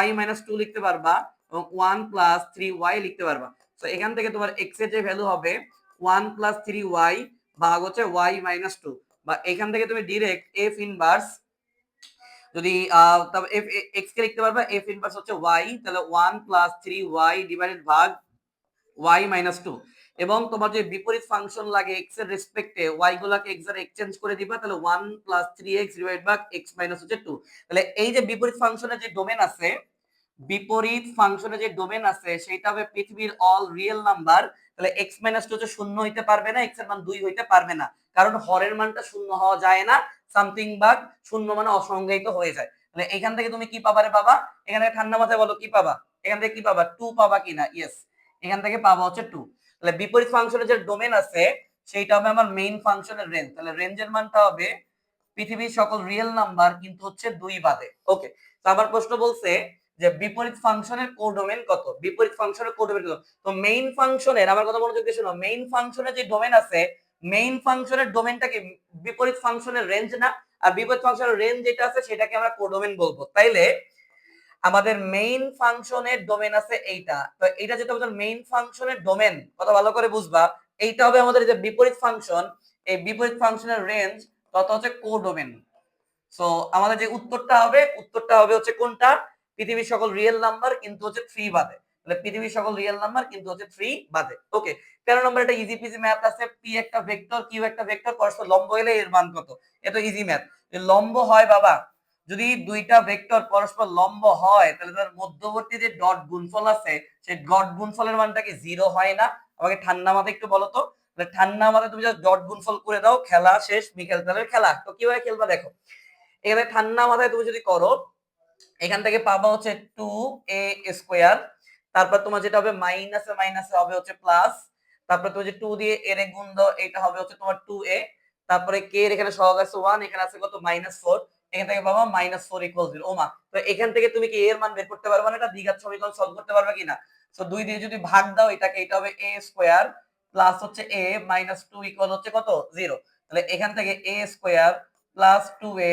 y minus 2 লিখতে পারবা এবং 1 plus 3y লিখতে পারবা। তো এখান থেকে তোমার x এর যে ভ্যালু হবে 1 plus 3y ভাগ হচ্ছে y minus 2, বা এখান থেকে তুমি ডাইরেক্ট f ইনভার্স যদি তবে f x কে লিখতে পারবা f ইনভার্স হচ্ছে y, তাহলে 1 plus 3y ডিভাইডেড ভাগ y minus 2, এবং তোমার যে বিপরীত ফাংশন লাগে x এর রেসপেক্টে y গুলাকে x এর এক্সচেঞ্জ করে দিবা, তাহলে 1 plus 3x ডিভাইড ভাগ x minus হচ্ছে 2। তাহলে এই যে বিপরীত ফাংশনের যে ডোমেন আছে, বিপরীত ফাংশনের যে ডোমেন আছে সেটা হবে পৃথিবীর অল রিয়েল নাম্বার, তাহলে x minus 2 হচ্ছে শূন্য হইতে পারবে না, x এর মান 2 হইতে পারবে না, কারণ হরের মানটা শূন্য হওয়া যায় না, সামথিং ভাগ শূন্য মানে অসংজ্ঞায়িত হয়ে যায়। তাহলে এখান থেকে তুমি কি পাবা রে বাবা, এখান থেকে ঠান্ডা মাথায় বলো কি পাবা, এখান থেকে কি পাবা 2 পাবা কিনা, ইয়েস এখান থেকে পাবা হচ্ছে 2। তাহলে বিপরীত ফাংশনের যে ডোমেন আছে সেইটা হবে আমার মেইন ফাংশনের রেঞ্জ, তাহলে রেঞ্জের মানটা হবে পৃথিবীর সকল রিয়েল নাম্বার কিন্তু হচ্ছে 2 বাদে। ওকে, তো আমার প্রশ্ন বলছে যে বিপরীত ফাংশনের কোডোমেন কত, বিপরীত ফাংশনের কোডোমেন কত। তো মেইন ফাংশনের, আমার কথা মনোযোগ দিয়ে শোনো, মেইন ফাংশনের যে ডোমেন আছে, মেইন ফাংশনের ডোমেনটা কি বিপরীত ফাংশনের রেঞ্জ না, আর বিপরীত ফাংশনের রেঞ্জ যেটা আছে সেটাকে আমরা কোডোমেন বলবো। তাইলে আমাদের মেইন ফাংশনের ডোমেন আছে এইটা, তো এইটা যেটা আমাদের মেইন ফাংশনের ডোমেন, কথা ভালো করে বুঝবা, এইটা হবে আমাদের যে বিপরীত ফাংশন, এই বিপরীত ফাংশনের রেঞ্জ তত হচ্ছে কোডোমেন। সো আমাদের যে উত্তরটা হবে হচ্ছে কোনটা, পৃথিবীর সকল রিয়েল নাম্বার কিন্তু হচ্ছে 3 বাদে, তাহলে পৃথিবীর সকল রিয়েল নাম্বার কিন্তু হচ্ছে 3 বাদে। ওকে, 13 নম্বর একটা ইজি পিজি ম্যাথ আছে, p একটা ভেক্টর q একটা ভেক্টর, পরস্পর লম্ব হলে এর মান কত, এটা ইজি ম্যাথ। লম্ব হয় বাবা, যদি দুইটা ভেক্টর পরস্পর লম্ব হয় তাহলে তার মধ্যবর্তী যে ডট গুণফল আছে সেই ডট গুণফলের মানটা কি 0 হয় না, আমাকে ঠান্ডা মাথায় একটু বলো তো, তাহলে ঠান্ডা মাথায় তুমি জাস্ট ডট গুণফল করে দাও, খেলা শেষ, বিকেল বেলার খেলা। তো কিভাবে খেলবা দেখো, এখানে ঠান্ডা মাথায় তুমি যদি করো, এখান থেকে পাবা হচ্ছে 2a স্কয়ার, তারপর তোমার যেটা হবে মাইনাসে মাইনাসে হবে হচ্ছে প্লাস, তারপর তুমি যে 2 দিয়ে এর এ গুণ দাও, এটা হবে হচ্ছে তোমার 2a, তারপরে k এর এখানে সহগ আছে 1, এখানে আছে কত -4, এখান থেকে পাবা -4 = 0। ওমা, তো এখান থেকে তুমি কি এর মান বের করতে পারবা না? এটা দ্বিঘাত সমীকরণ সলভ করতে পারবা কিনা? সো 2 দিয়ে যদি ভাগ দাও এটাকে, এটা হবে a স্কয়ার প্লাস হচ্ছে a -2 ইকুয়াল হচ্ছে কত 0। তাহলে এখান থেকে a square plus 2a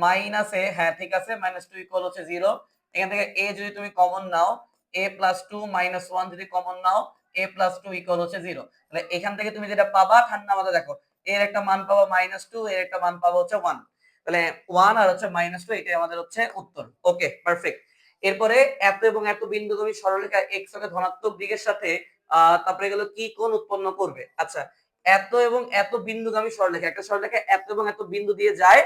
minus a, হ্যাঁ ঠিক আছে, -2 ইকুয়াল হচ্ছে 0। এখান থেকে a যদি তুমি কমন নাও, a + 2 - 1 যদি কমন নাও, a + 2 ইকুয়াল হচ্ছে 0। তাহলে এখান থেকে তুমি যেটা পাবা, ঠান্ডা মাথায় দেখো, এর একটা মান পাবা -2, এর একটা মান পাবা হচ্ছে 1। তাহলে 1 আর হচ্ছে -2, এটাই আমাদের হচ্ছে উত্তর। ওকে, পারফেক্ট। এরপরে এত এবং এত বিন্দুগামী সরলরেখা x অক্ষে ধনাত্মক দিকের সাথে তারপরে গেল কি কোণ উৎপন্ন করবে। আচ্ছা, এত এবং এত বিন্দুগামী সরলরেখা, একটা সরলরেখা এত এবং এত বিন্দু দিয়ে যায়,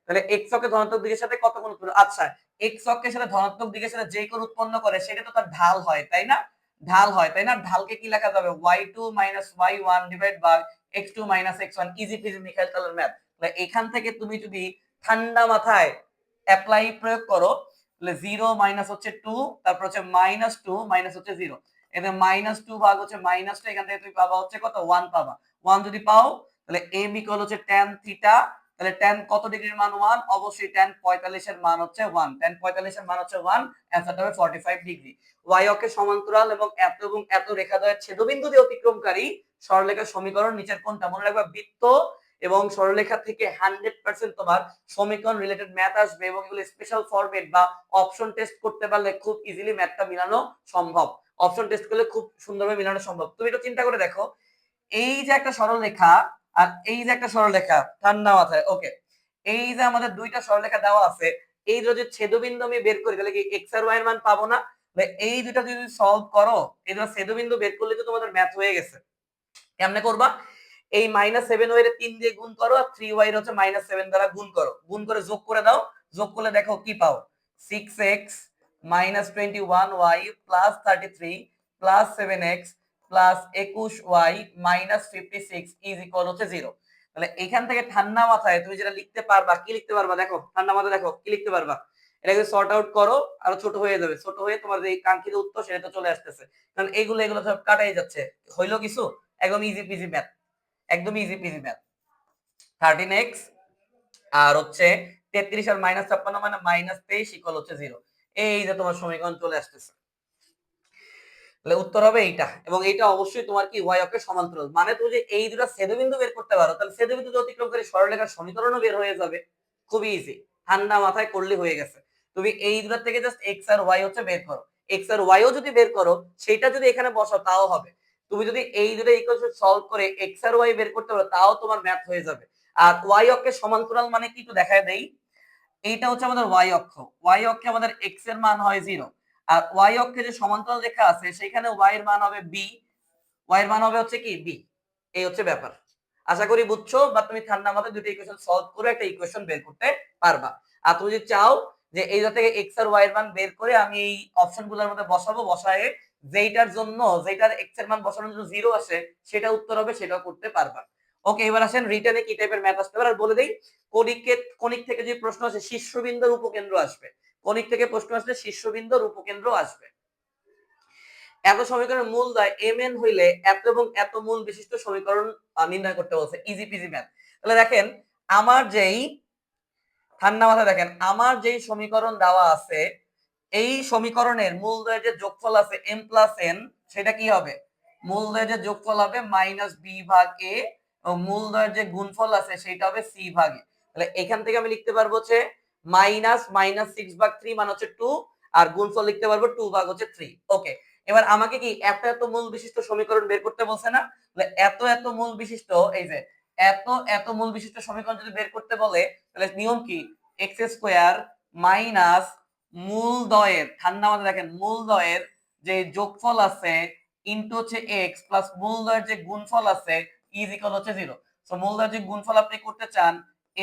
তাহলে x অক্ষে ধনাত্মক দিকের সাথে কত কোণ উৎপন্ন? আচ্ছা, x অক্ষের সাথে ধনাত্মক দিকের সাথে যে কোণ উৎপন্ন করে সেটা তো তার ঢাল হয়, তাই না? ঢাল হয়, তাই না? ঢালকে কি লেখা যাবে? y2 - y1 divide by x2 - x1। Easy peasy মিখাইল তাহলে ম্যাথ। তাহলে এখান থেকে তুমি যদি ঠান্ডা মাথায় অ্যাপ্লাই প্রয়োগ করো, তাহলে 0 মাইনাস হচ্ছে 2, তারপর হচ্ছে -2 মাইনাস হচ্ছে 0, এখানে -2 ভাগ হচ্ছে -2, এখান থেকে তুমি পাবা হচ্ছে কত 1 পাবা। 1 যদি পাও, তাহলে m ইকুয়াল হচ্ছে tan থিটা। তাহলে tan কত ডিগ্রির মান 1? অবশ্যই tan 45 এর মান হচ্ছে 1। tan 45 এর মান হচ্ছে 1, অ্যান্সারটা হবে 45 ডিগ্রি। y অক্ষের সমান্তরাল এবং এত রেখাদ্বয়ের ছেদবিন্দু দিয়ে অতিক্রমকারী সরলরেখার সমীকরণ নিচের কোনটা? মনে রাখবা, বৃত্ত এবং সরলরেখা থেকে 100% তোমার সমীকরণ রিলেটেড ম্যাথ আসবে, এবং এগুলো স্পেশাল ফরম্যাট বা অপশন টেস্ট করতে পারলে খুব ইজিলি ম্যাথটা মিলানো সম্ভব। অপশন টেস্ট করলে খুব সুন্দরভাবে মিলানো সম্ভব। তুমি একটু চিন্তা করে দেখো, এই যে একটা সরলরেখা আর এই যে একটা সরলরেখা, ঠান্ডা মাথায় ওকে, এই যে আমাদের দুইটা সরলরেখা দেওয়া আছে, এই যদি ছেদবিন্দু আমি বের করি, তাহলে কি x আর y এর মান পাবো না? এই দুটো যদি সলভ করো, এই দুটো ছেদবিন্দু বের করলে তো তোমাদের ম্যাথ হয়ে গেছে। কেমনে করবা? এই -7y এর 3 দিয়ে গুণ করো, আর 3y এর হচ্ছে -7 দ্বারা গুণ করো, গুণ করে যোগ করে দাও, যোগ করলে দেখো কি পাও, 6x - 21y plus 33 plus 7x plus 21y minus 56 is equal হচ্ছে 0। তাহলে এখান থেকে ঠান্ডা মাথায় তুমি যেটা লিখতে পারবা, কি লিখতে পারবা দেখো, ঠান্ডা মাথায় দেখো কি লিখতে পারবা, এটাকে সর্ট আউট করো, আরো ছোট হয়ে যাবে, ছোট হয়ে তোমার যে কাঙ্ক্ষিত উত্তর সেটা তো চলে আসতেছে, কারণ এগুলো সব কাটাই যাচ্ছে। হইলো কিছু? একদম ইজি পিজি ম্যাথ, একদম ইজি পিজি ম্যাথ। 13x আর হচ্ছে 33 আর -56 মানে -23 ইকুয়াল হচ্ছে 0। এই যে তোমার সমীকরণ চলে আসতেছে। তাহলে উত্তর হবে এইটা, এবং এইটা অবশ্যই তোমার কি y অক্ষের সমান্তরাল। মানে তুমি যে এই দুটো ছেদবিন্দু বের করতে পারো, তাহলে ছেদবিন্দু অতিক্রম করে সরলরেখার সমীকরণও বের হয়ে যাবে। খুবই ইজি, ঠান্ডা মাথায় করলে হয়ে গেছে। তুমি এই দুটো থেকে জাস্ট x আর y হচ্ছে বের করো, x আর y ও যদি বের করো, সেটা যদি এখানে বসাও তাও হবে। তুমি যদি এই দুটো ইকুয়েশন সলভ করে x আর y বের করতে পারো, তাও তোমার ম্যাথ হয়ে যাবে। আর y অক্ষের সমান্তরাল মানে কি একটু দেখায় দেই। এইটা হচ্ছে আমাদের y অক্ষ, y অক্ষে আমাদের x এর মান হয় 0, আর y অক্ষে যে সমান্তরাল রেখা আছে সেখানে y এর মান হবে b, y এর মান হবে হচ্ছে কি b। এই হচ্ছে ব্যাপার। আশা করি বুঝছো, বা তুমি ঠান্ডা মাথায় দুটো ইকুয়েশন সলভ করে একটা ইকুয়েশন বের করতে পারবা। আর তুমি যদি চাও যে এই থেকে x আর y এর মান বের করে আমি এই অপশনগুলোর মধ্যে বসাবো, বসায়ে যেইটার জন্য, যেটার x এর মান বসানোর জন্য 0 আসে সেটা উত্তর হবে, সেটাও করতে পারবা। ওকে, এবার আসেন রিটেনে কি টাইপের ম্যাথ আসতে পারে আর বলে দেই। কণিক থেকে যে প্রশ্ন আসে, শীর্ষবিন্দুর উপকেন্দ্র আসবে। কণিক থেকে প্রশ্ন আসলে শীর্ষবিন্দুর উপকেন্দ্র আসবে। এত সমীকরণের মূলদয় mn হইলে এত এবং এত মূল বিশিষ্ট সমীকরণ নির্ণয় করতে বলছে। Easy PG math. তাহলে দেখেন, আমার যেই ঠান্ডা মাথায় দেখেন, আমার যেই সমীকরণ দেওয়া আছে, এই সমীকরণের মূলদয়ের যে যোগফল আছে m প্লাস n, সেটা কি হবে? মূলদয়ের যে যোগফল হবে -b ভাগ a, এবং মূলদয়ের যে গুণফল আছে সেটা হবে c ভাগ a। তাহলে এখান থেকে আমি লিখতে পারবো হচ্ছে -6 ভাগ 3 মানে হচ্ছে 2, আর গুণফল লিখতে পারবো 2 ভাগ হচ্ছে 3। ওকে, এবার আমাকে কি এত এত মূল বিশিষ্ট সমীকরণ বের করতে বলছে না? তাহলে এত এত মূল বিশিষ্ট, এই যে এত এত মূল বিশিষ্ট সমীকরণ যদি বের করতে বলে, তাহলে নিয়ম কি, x স্কয়ার মাইনাস মূলদয়ের, ঠান্ডা মাথায় দেখেন, মূলদয়ের যে যোগফল আছে ইনটু হচ্ছে x প্লাস মূলদয়ের যে গুণফল আছে ইজ ইকুয়াল হচ্ছে 0। সো মূলদয়ের যে গুণফল আপনি করতে চান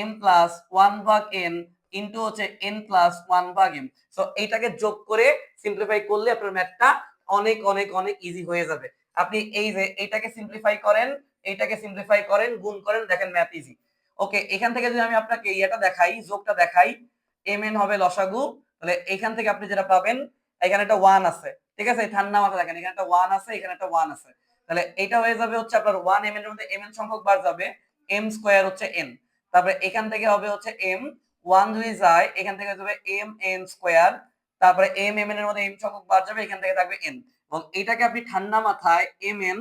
m প্লাস 1 ভাগ n ইনটু হচ্ছে n প্লাস 1 ভাগ m। সো এইটাকে যোগ করে সিম্পলিফাই করলে আপনার ম্যাথটা অনেক অনেক অনেক ইজি হয়ে যাবে। আপনি এই যে এইটাকে সিম্পলিফাই করেন, এইটাকে সিম্পলিফাই করেন, গুণ করেন, দেখেন ম্যাথ ইজি। ওকে, এখান থেকে যদি আমি আপনাকে এটা দেখাই, যোগটা দেখাই, mn হবে লসাগু, তাহলে এখান থেকে আপনি যেটা পাবেন, এখানে একটা 1 আছে, ঠিক আছে, ঠান্ডা মাথা দেখেন, এখানে একটা 1 আছে, এখানে একটা 1 আছে, তাহলে এটা হয়ে যাবে হচ্ছে আপনার 1 mn এর মধ্যে mn সংখ্যক বার যাবে, m স্কয়ার হচ্ছে n, তারপরে এখান থেকে হবে হচ্ছে m, 1 2 যায়, এখান থেকে যাবে m n স্কয়ার, তারপরে m mn এর মধ্যে m সংখ্যক বার যাবে, এখান থেকে থাকবে n, এবং এটাকে আপনি ঠান্ডা মাথায় mn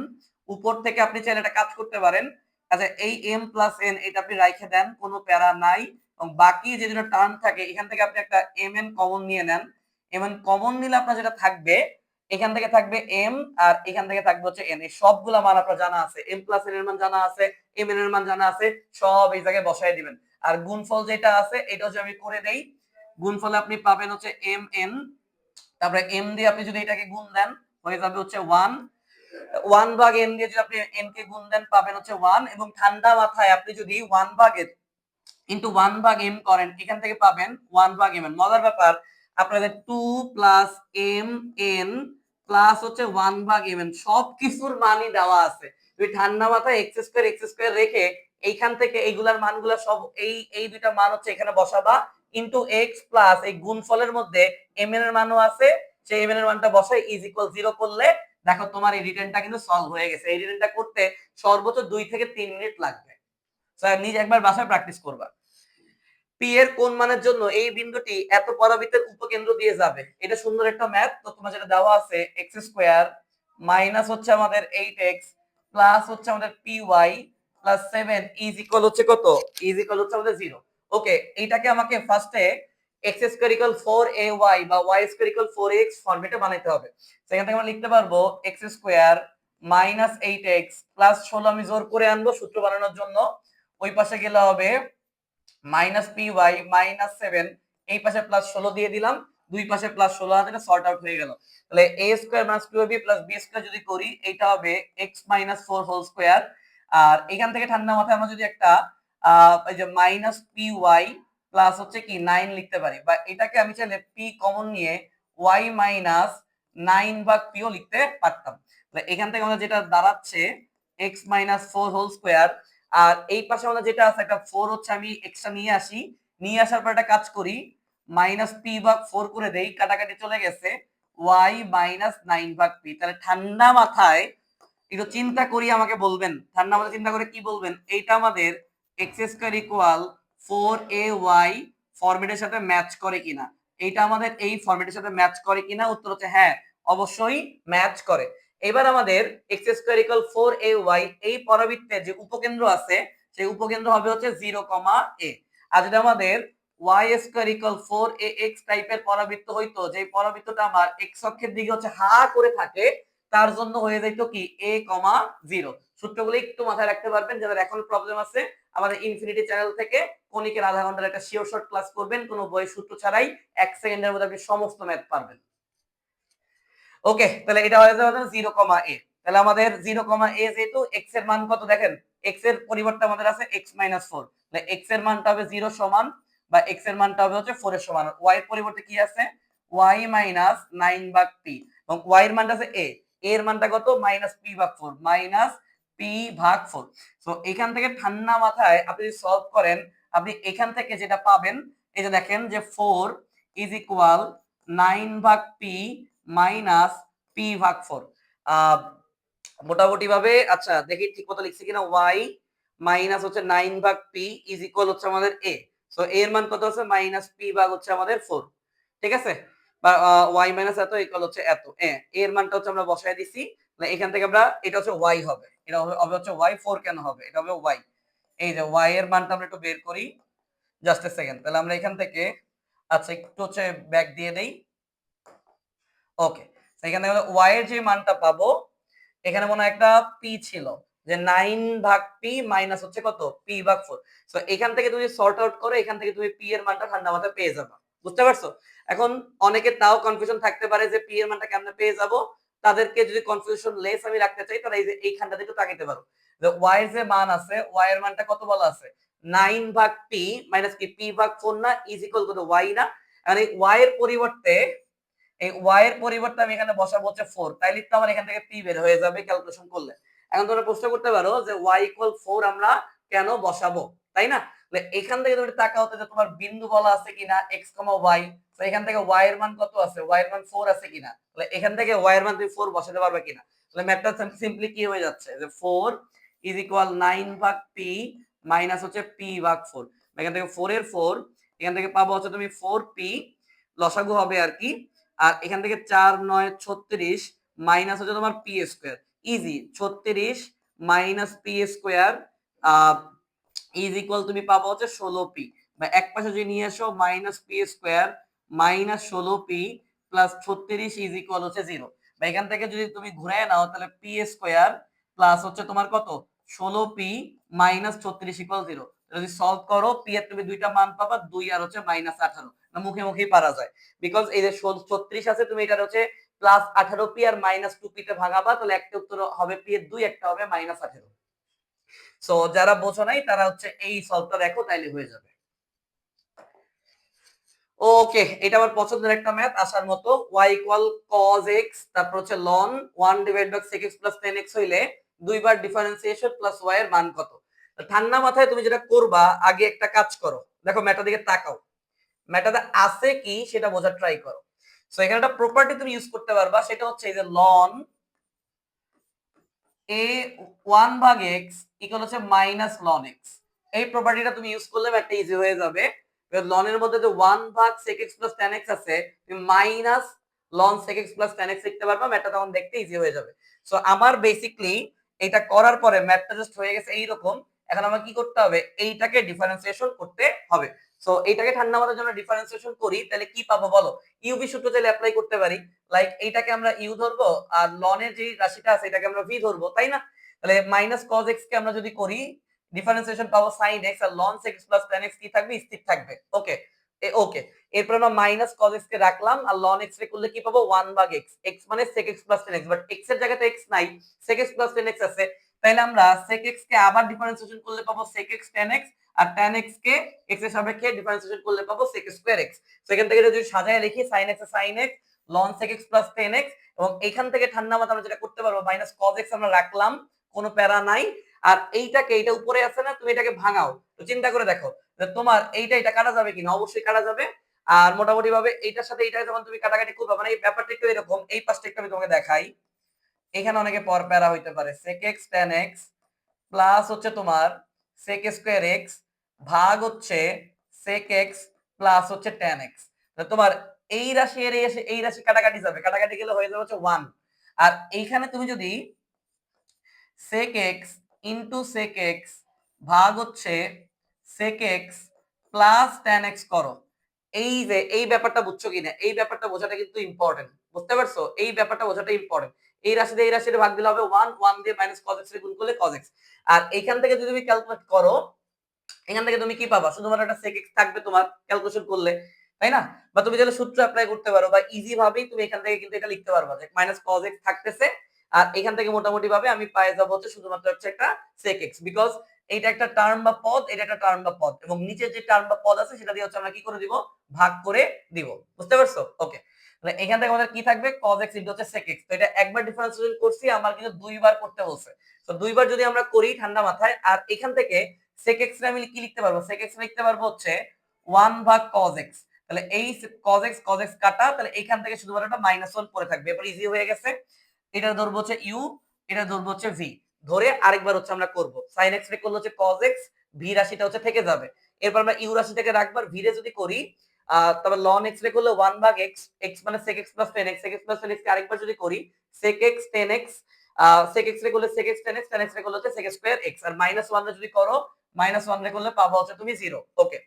উপর থেকে আপনি চাইলে এটা কাজ করতে পারেন। আচ্ছা, এই m প্লাস n এটা আপনি রাইখে দেন, কোনো প্যারা নাই, এবং বাকি যে দুটো টার্ম থাকে এখান থেকে আপনি একটা mn কমন নিয়ে নেন, mn কমন নিলে আপনার যেটা থাকবে, এখান থেকে থাকবে m, আর এখান থেকে থাকবে হচ্ছে n, এই সবগুলা মান আপনার জানা আছে, m প্লাস n এর মান জানা আছে, mn এর মান জানা আছে, সব এই জায়গায় বসায় দিবেন। আর গুণফল যেটা আছে এটা হচ্ছে আমি করে দেই, গুণফলে আপনি পাবেন হচ্ছে mn, তারপরে m দিয়ে আপনি যদি এটাকে গুণ দেন হয়ে যাবে হচ্ছে 1, 1 ভাগ n দিয়ে যদি আপনি n কে গুণ দেন পাবেন হচ্ছে 1, এবং ঠান্ডা মাথায় আপনি যদি 1 ভাগের ইনটু 1 ভাগ m করেন, এখান থেকে পাবেন 1 ভাগ m। মজার ব্যাপার, আপনাদের 2 প্লাস m n প্লাস হচ্ছে 1 ভাগ m, সব কিছুর মানই দেওয়া আছে। তুমি ঠান্ডা মাথায় x স্কয়ার রেখে এইখান থেকে এইগুলার মানগুলা সব এই দুইটা মান হচ্ছে এখানে বসাবা, ইনটু x প্লাস এই গুণফলের মধ্যে m এর মানও আছে, সেই m এর মানটা বসাই ইজ ইকুয়াল 0 করলে দেখো তোমার এই রিটার্নটা কিন্তু সলভ হয়ে গেছে। এই রিটার্নটা করতে সর্বোচ্চ 2 থেকে 3 মিনিট লাগবে। স্যার নিজে একবার বাসায় প্র্যাকটিস করবা। পি এর কোন মানের জন্য এই বিন্দুটি এত পরাবৃত্তের উপকেন্দ্র দিয়ে যাবে, এটা সুন্দর একটা ম্যাথ। তো তোমার যেটা দেওয়া আছে এক্স স্কয়ার মাইনাস হচ্ছে আমাদের 8x প্লাস হচ্ছে আমাদের P Y plus 7 is equal হচ্ছে কত, ইজ ইকুয়াল হচ্ছে আমাদের 0। ওকে, এইটাকে আমাকে ফার্স্টে x স্কয়ার ইকুয়াল 4ay বা y স্কয়ার ইকুয়াল 4x ফরম্যাটে বানাইতে হবে। সেখান থেকে আমরা লিখতে পারবো x square minus 8x plus 16 আমি জোর করে আনবো সূত্র বানানোর জন্য, ওই পাশে গেলে হবে মাইনাস পি ওয়াই মাইনাস 7, এই পাশে প্লাস 16 দিয়ে দিলাম, দুই পাশে প্লাস 16 আছে, সর্ট আউট হয়ে গেল। তাহলে a square minus 2ab plus b square যদি করি এটা হবে x মাইনাস 4 হোল স্কয়ার। আর এখান থেকে ঠান্ডা মাথায় আমরা যদি একটা এই যে মাইনাস পি ওয়াই প্লাস হচ্ছে কি 9 লিখতে পারি, বা এটাকে আমি চাইলে p কমন নিয়ে y মাইনাস 9 ভাগ p ও লিখতে পারতাম। তাহলে এখান থেকে আমরা যেটা দাঁড়াচ্ছে x মাইনাস 4 হোল স্কয়ার, আর এই পাশে আমাদের যেটা আছে একটা 4 হচ্ছে আমি এক্সট্রা নিয়ে আসি, নিয়ে আসার পর একটা কাজ করি, মাইনাস পি ভাগ 4 করে দেই, কাটাকাটি চলে গেছে, y মাইনাস 9 ভাগ পি। তাহলে ঠান্ডা মাথায় একটু চিন্তা করি আমাকে বলবেন, ঠান্ডা মাথায় চিন্তা করে কি বলবেন, এইটা আমাদের এক্স স্কয়ার ইকুয়াল 4ay ফরম্যাটের সাথে ম্যাচ করে কিনা, এইটা আমাদের এই ফরম্যাটের সাথে ম্যাচ করে কিনা, উত্তর হচ্ছে হ্যাঁ, অবশ্যই ম্যাচ করে। এবার আমাদের এক্স স্কয়ার ইকুয়াল 4ay এই পরাবৃত্তের যে উপকেন্দ্র আছে সেই উপকেন্দ্র হবে হচ্ছে 0, a। আর যদি আমাদের y স্কয়ার ইকুয়াল 4ax টাইপের পরাবৃত্ত হইতো, যে পরাবৃত্তটা আমার x অক্ষের দিকে হচ্ছে হা করে থাকে, তার জন্য হয়ে যেত কি a, 0। সূত্রগুলো একটু মাথায় রাখতে পারবেন, যাদের এখন প্রবলেম আছে আমাদের ইনফিনিটি চ্যানেল থেকে কনিকের আধা ঘন্টার একটা শিওর শর্ট ক্লাস করবেন, কোনো বই সূত্র ছাড়াই 1 সেকেন্ডের মধ্যে আপনি সমস্ত ম্যাথ পারবেন। ওকে, তাহলে এটা হয়ে যাবে 0, a। তাহলে আমাদের 0, a যেহেতু x এর মান কত দেখেন, x এর পরিবর্তে আমাদের আছে x মাইনাস 4, তাহলে x এর মানটা হবে 0 সমান, বা x এর মানটা হবে হচ্ছে 4 এর সমান, y এর পরিবর্তে কি আছে y মাইনাস 9 ভাগ p, এবং y এর মানটা আছে a, এর মানটা কত মাইনাস p ভাগ 4, মাইনাস p ভাগ 4। সো এখান থেকে ঠান্ডা মাথায় আপনি যদি সলভ করেন, আপনি এখান থেকে যেটা পাবেন, এই যে দেখেন যে 4 ইজ ইকুয়াল 9 ভাগ p মাইনাস পি ভাগ 4। মোটামুটি ভাবে আচ্ছা দেখি ঠিক মতো লিখছি কিনা, y মাইনাস হচ্ছে 9 ভাগ p ইজ ইকুয়াল হচ্ছে আমাদের a। সো a এর মান কত আছে মাইনাস p ভাগ হচ্ছে আমাদের 4, ঠিক আছে, বা y মাইনাস এত ইকুয়াল হচ্ছে এত, a এর মানটা হচ্ছে আমরা বসায় দিছি। তাহলে এখান থেকে আমরা এটা হচ্ছে y হবে, এটা হবে হচ্ছে y, 4 কেন হবে, এটা হবে y। এই যে y এর মানটা আমরা একটু বের করি, জাস্ট এ সেকেন্ড। তাহলে আমরা এখান থেকে আচ্ছা একটু হচ্ছে ব্যাক দিয়ে দেই। ওকে, সেখানে y এর যে মানটা পাবো, এখানে মনে হয় একটা p ছিল, যে 9 ভাগ p মাইনাস হচ্ছে কত p ভাগ 4। সো এখান থেকে তুমি সর্ট আউট করো, এখান থেকে তুমি p এর মানটা ঠান্ডা মাথায় পেয়ে যাবে, বুঝতে পারছো? এখন অনেকে তাও কনফিউশন থাকতে পারে যে p এর মানটা কেমনে পেয়ে যাব, তাদেরকে যদি কনফিউশন লেস আমি রাখতে চাই তাহলে এই যে এইখানটাতে একটু তাকাইতে পারো, যে y এর যে মান আছে, y এর মানটা কত বলা আছে 9 ভাগ p মাইনাস কি p ভাগ 4 না, ইজ ইকুয়াল কত y না, আর এই y এর পরিবর্তে এই y এর পরিবর্তে আমি এখানে বসাবো হচ্ছে 4, তাইলে তো আমার এখান থেকে p বের হয়ে যাবে ক্যালকুলেশন করলে। এখন তোমরা প্রশ্ন করতে পারো যে y ইকুয়াল 4 আমরা কেন বসাবো, তাই না? তাহলে এখান থেকে তুমি তাকাও তো যে তোমার বিন্দু বলা আছে কিনা x, y, তো এখান থেকে y এর মান কত আছে, y এর মান 4 আছে কিনা, তাহলে এখান থেকে y এর মান তুমি 4 বসাতে পারবে কিনা। তাহলে ম্যাথটা সিম্পলি কি হয়ে যাচ্ছে যে 4 ইজ ইকুয়াল 9 ভাগ p মাইনাস হচ্ছে p ভাগ 4। এখান থেকে 4 এর 4, এখান থেকে পাবো হচ্ছে তুমি 4p, লসাগু হবে আর কি। আর এখান থেকে 4 9 36 মাইনাস হচ্ছে তোমার p square, easy 36 minus p square is equal তুমি পাবো হচ্ছে 16p, বা এক পাশে যদি নিয়ে আসো minus p square minus 16p plus 36 is equal হচ্ছে 0। বা এখান থেকে যদি তুমি ঘুরায় নাও তাহলে p স্কয়ার প্লাস হচ্ছে তোমার কত 16p মাইনাস 36 ইকুয়াল 0। যদি সলভ করো p এর তুমি দুইটা মান পাবা, 2 আর হচ্ছে মাইনাস 18, না মুখে মুখেই পারা যায়, বিকজ এই যে 36 আছে তুমি এটা হচ্ছে প্লাস 18p আর মাইনাস 2p তে ভাগাবা, তাহলে একটা উত্তর হবে p এর 2, একটা হবে মাইনাস 18। সো যারা বোঝো নাই তারা হচ্ছে এই সলভটা দেখো, তাইলে হয়ে যাবে। ওকে, এটা আমার পছন্দের একটা ম্যাথ, আসার মতো। y ইকুয়াল cos x, তারপর হচ্ছে ln 1 divide by sec x plus 10x হইলে দুইবার ডিফারেন্সিয়েশন প্লাস y এর মান কত। ঠান্ডা মাথায় তুমি যেটা করবা, আগে একটা কাজ করো, দেখো ম্যাটার দিকে তাকাও, ম্যাটারটা আছে কি সেটা বোঝার ট্রাই করো। সো এখানে একটা প্রপার্টি তুমি ইউজ করতে পারবা, সেটা হচ্ছে এই যে ln a 1 ভাগ x ইকুয়াল হচ্ছে মাইনাস ln x। এই প্রপার্টিটা তুমি ইউজ করলে ম্যাথটা ইজি হয়ে যাবে। ln এর মধ্যে যে 1 ভাগ sec x plus tan x আছে, তুমি minus ln sec x plus tan x লিখতে পারবা, ম্যাথটা তখন দেখতে ইজি হয়ে যাবে। সো আমার বেসিক্যালি এটা করার পরে ম্যাথটা জাস্ট হয়ে গেছে এইরকম। এখন আমার কি করতে হবে, এইটাকে ডিফারেন্সিয়েশন করতে হবে। সো এইটাকে ঠান্ডা মাথার জন্য ডিফারেন্সিয়েশন করি, তাহলে কি পাবো বলো। ইউভি সূত্র চাইলে অ্যাপ্লাই করতে পারি, লাইক এইটাকে আমরা ইউ ধরবো আর ln এর যে রাশিটা আছে এটাকে আমরা ভি ধরবো, তাই না? তাহলে মাইনাস cos x কে আমরা যদি করি ডিফারেন্সিয়েশন পাবো sin x, আর ln sec x plus tan x কি থাকবে, স্থির থাকবে। ওকে, ওকে, এরপর আমরা মাইনাস cos x কে রাখলাম, আর ln x রে করলে কি পাবো 1 ভাগ x, x মানে sec x plus tan x, but x এর জায়গাতে x নাই, sec x plus tan x আছে, তাহলে আমরা sec x কে আবার ডিফারেন্সিয়েশন করলে পাবো sec x tan x, আর tan x কে x এর সাপেক্ষে ডিফারেন্সিয়েশন করলে পাবো sec স্কয়ার x। সো এখান থেকে যদি সাজায় লিখি sin x এ sin x, ln sec x plus tan x, এবং এখান থেকে ঠান্ডা মাথা আমরা যেটা করতে পারবো, মাইনাস cos x আমরা রাখলাম, কোনো প্যারা নাই। আর এইটাকে, এইটা উপরে আছে না, তুমি এটাকে ভাঙাও, তো চিন্তা করে দেখো যে তোমার এইটা এটা কাটা যাবে কিনা, অবশ্যই কাটা যাবে। আর মোটামুটি ভাবে এইটার সাথে এইটা যখন তুমি কাটাকাটি করবে, মানে এই ব্যাপারটা একটু এরকম, এই পাশটা একটু আমি তোমাকে দেখাই। এখানে অনেকে পর প্যারা হইতে পারে, sec x tan x plus হচ্ছে তোমার sec স্কয়ার x ভাগ হচ্ছে sec x প্লাস হচ্ছে tan x। তোমার এই রাশি এর এই রাশি কাটাকাটি যাবে, কাটাকাটি গেলে হয়ে যাবে হচ্ছে 1। আর এইখানে তুমি যদি sec x into sec x ভাগ হচ্ছে sec x plus tan x করো, এই যে এই ব্যাপারটা বুঝছো কিনা, এই ব্যাপারটা বোঝাটা কিন্তু ইম্পর্টেন্ট, বুঝতে পারছো? এই ব্যাপারটা বোঝাটা ইম্পর্টেন্ট। এই রাশি দিয়ে এই রাশিতে ভাগ দিলে হবে 1, 1 দিয়ে মাইনাস cos x এর গুণ করলে cos x। আর এইখান থেকে যদি তুমি ক্যালকুলেট করো, এখান থেকে তুমি কি পাবা, শুধুমাত্র একটা sec x থাকবে তোমার ক্যালকুলেশন করলে, তাই না? বা তুমি যদি সূত্র অ্যাপ্লাই করতে পারো, বা ইজি ভাবেই তুমি এখান থেকে কিন্তু এটা লিখতে পারবা যে মাইনাস cos x থাকতেছে, আর এখান থেকে মোটামুটি ভাবে আমি পাই যাব হচ্ছে শুধুমাত্র হচ্ছে একটা sec x, বিকজ এইটা একটা টার্ম বা পদ, এটা একটা টার্ম বা পদ, এবং নিচে যে টার্ম বা পদ আছে সেটা দিয়ে হচ্ছে আমরা কি করে দিব, ভাগ করে দিব, বুঝতে পারছো? ওকে, তাহলে এখান থেকে আমাদের কি থাকবে, cos x ইনটু হচ্ছে sec x। তো এটা একবার ডিফারেন্সিয়েশন করছি, আমার কিন্তু দুইবার করতে বলছে। তো দুইবার যদি আমরা করি ঠান্ডা মাথায়, আর এখান থেকে sec x এর আমি কি লিখতে পারবো, sec x লিখতে পারবো হচ্ছে 1 ভাগ cos x। তাহলে এই cos x কাটা, তাহলে এখান থেকে শুধুমাত্র একটা -1 পড়ে থাকবে, এবার ইজি হয়ে গেছে। এটা ধরবো হচ্ছে u, এটা ধরবো হচ্ছে v, ধরে আরেকবার হচ্ছে আমরা করব, sin x রে করলে হচ্ছে cos x, v রাশিটা হচ্ছে থেকে যাবে। এরপর আমরা u রাশিটাকে রাখবার, v রে যদি করি তবে ln x রে করলে 1 ভাগ x, x মানে sec x plus tan x, sec x plus tan x কে আরেকবার যদি করি sec x tan x, sec x রে করলে sec x tan x, tan x রে করলে হচ্ছে sec স্কয়ার x, আর -1 রে যদি করো -1 রে করলে পাবো হচ্ছে তুমি 0। ওকে,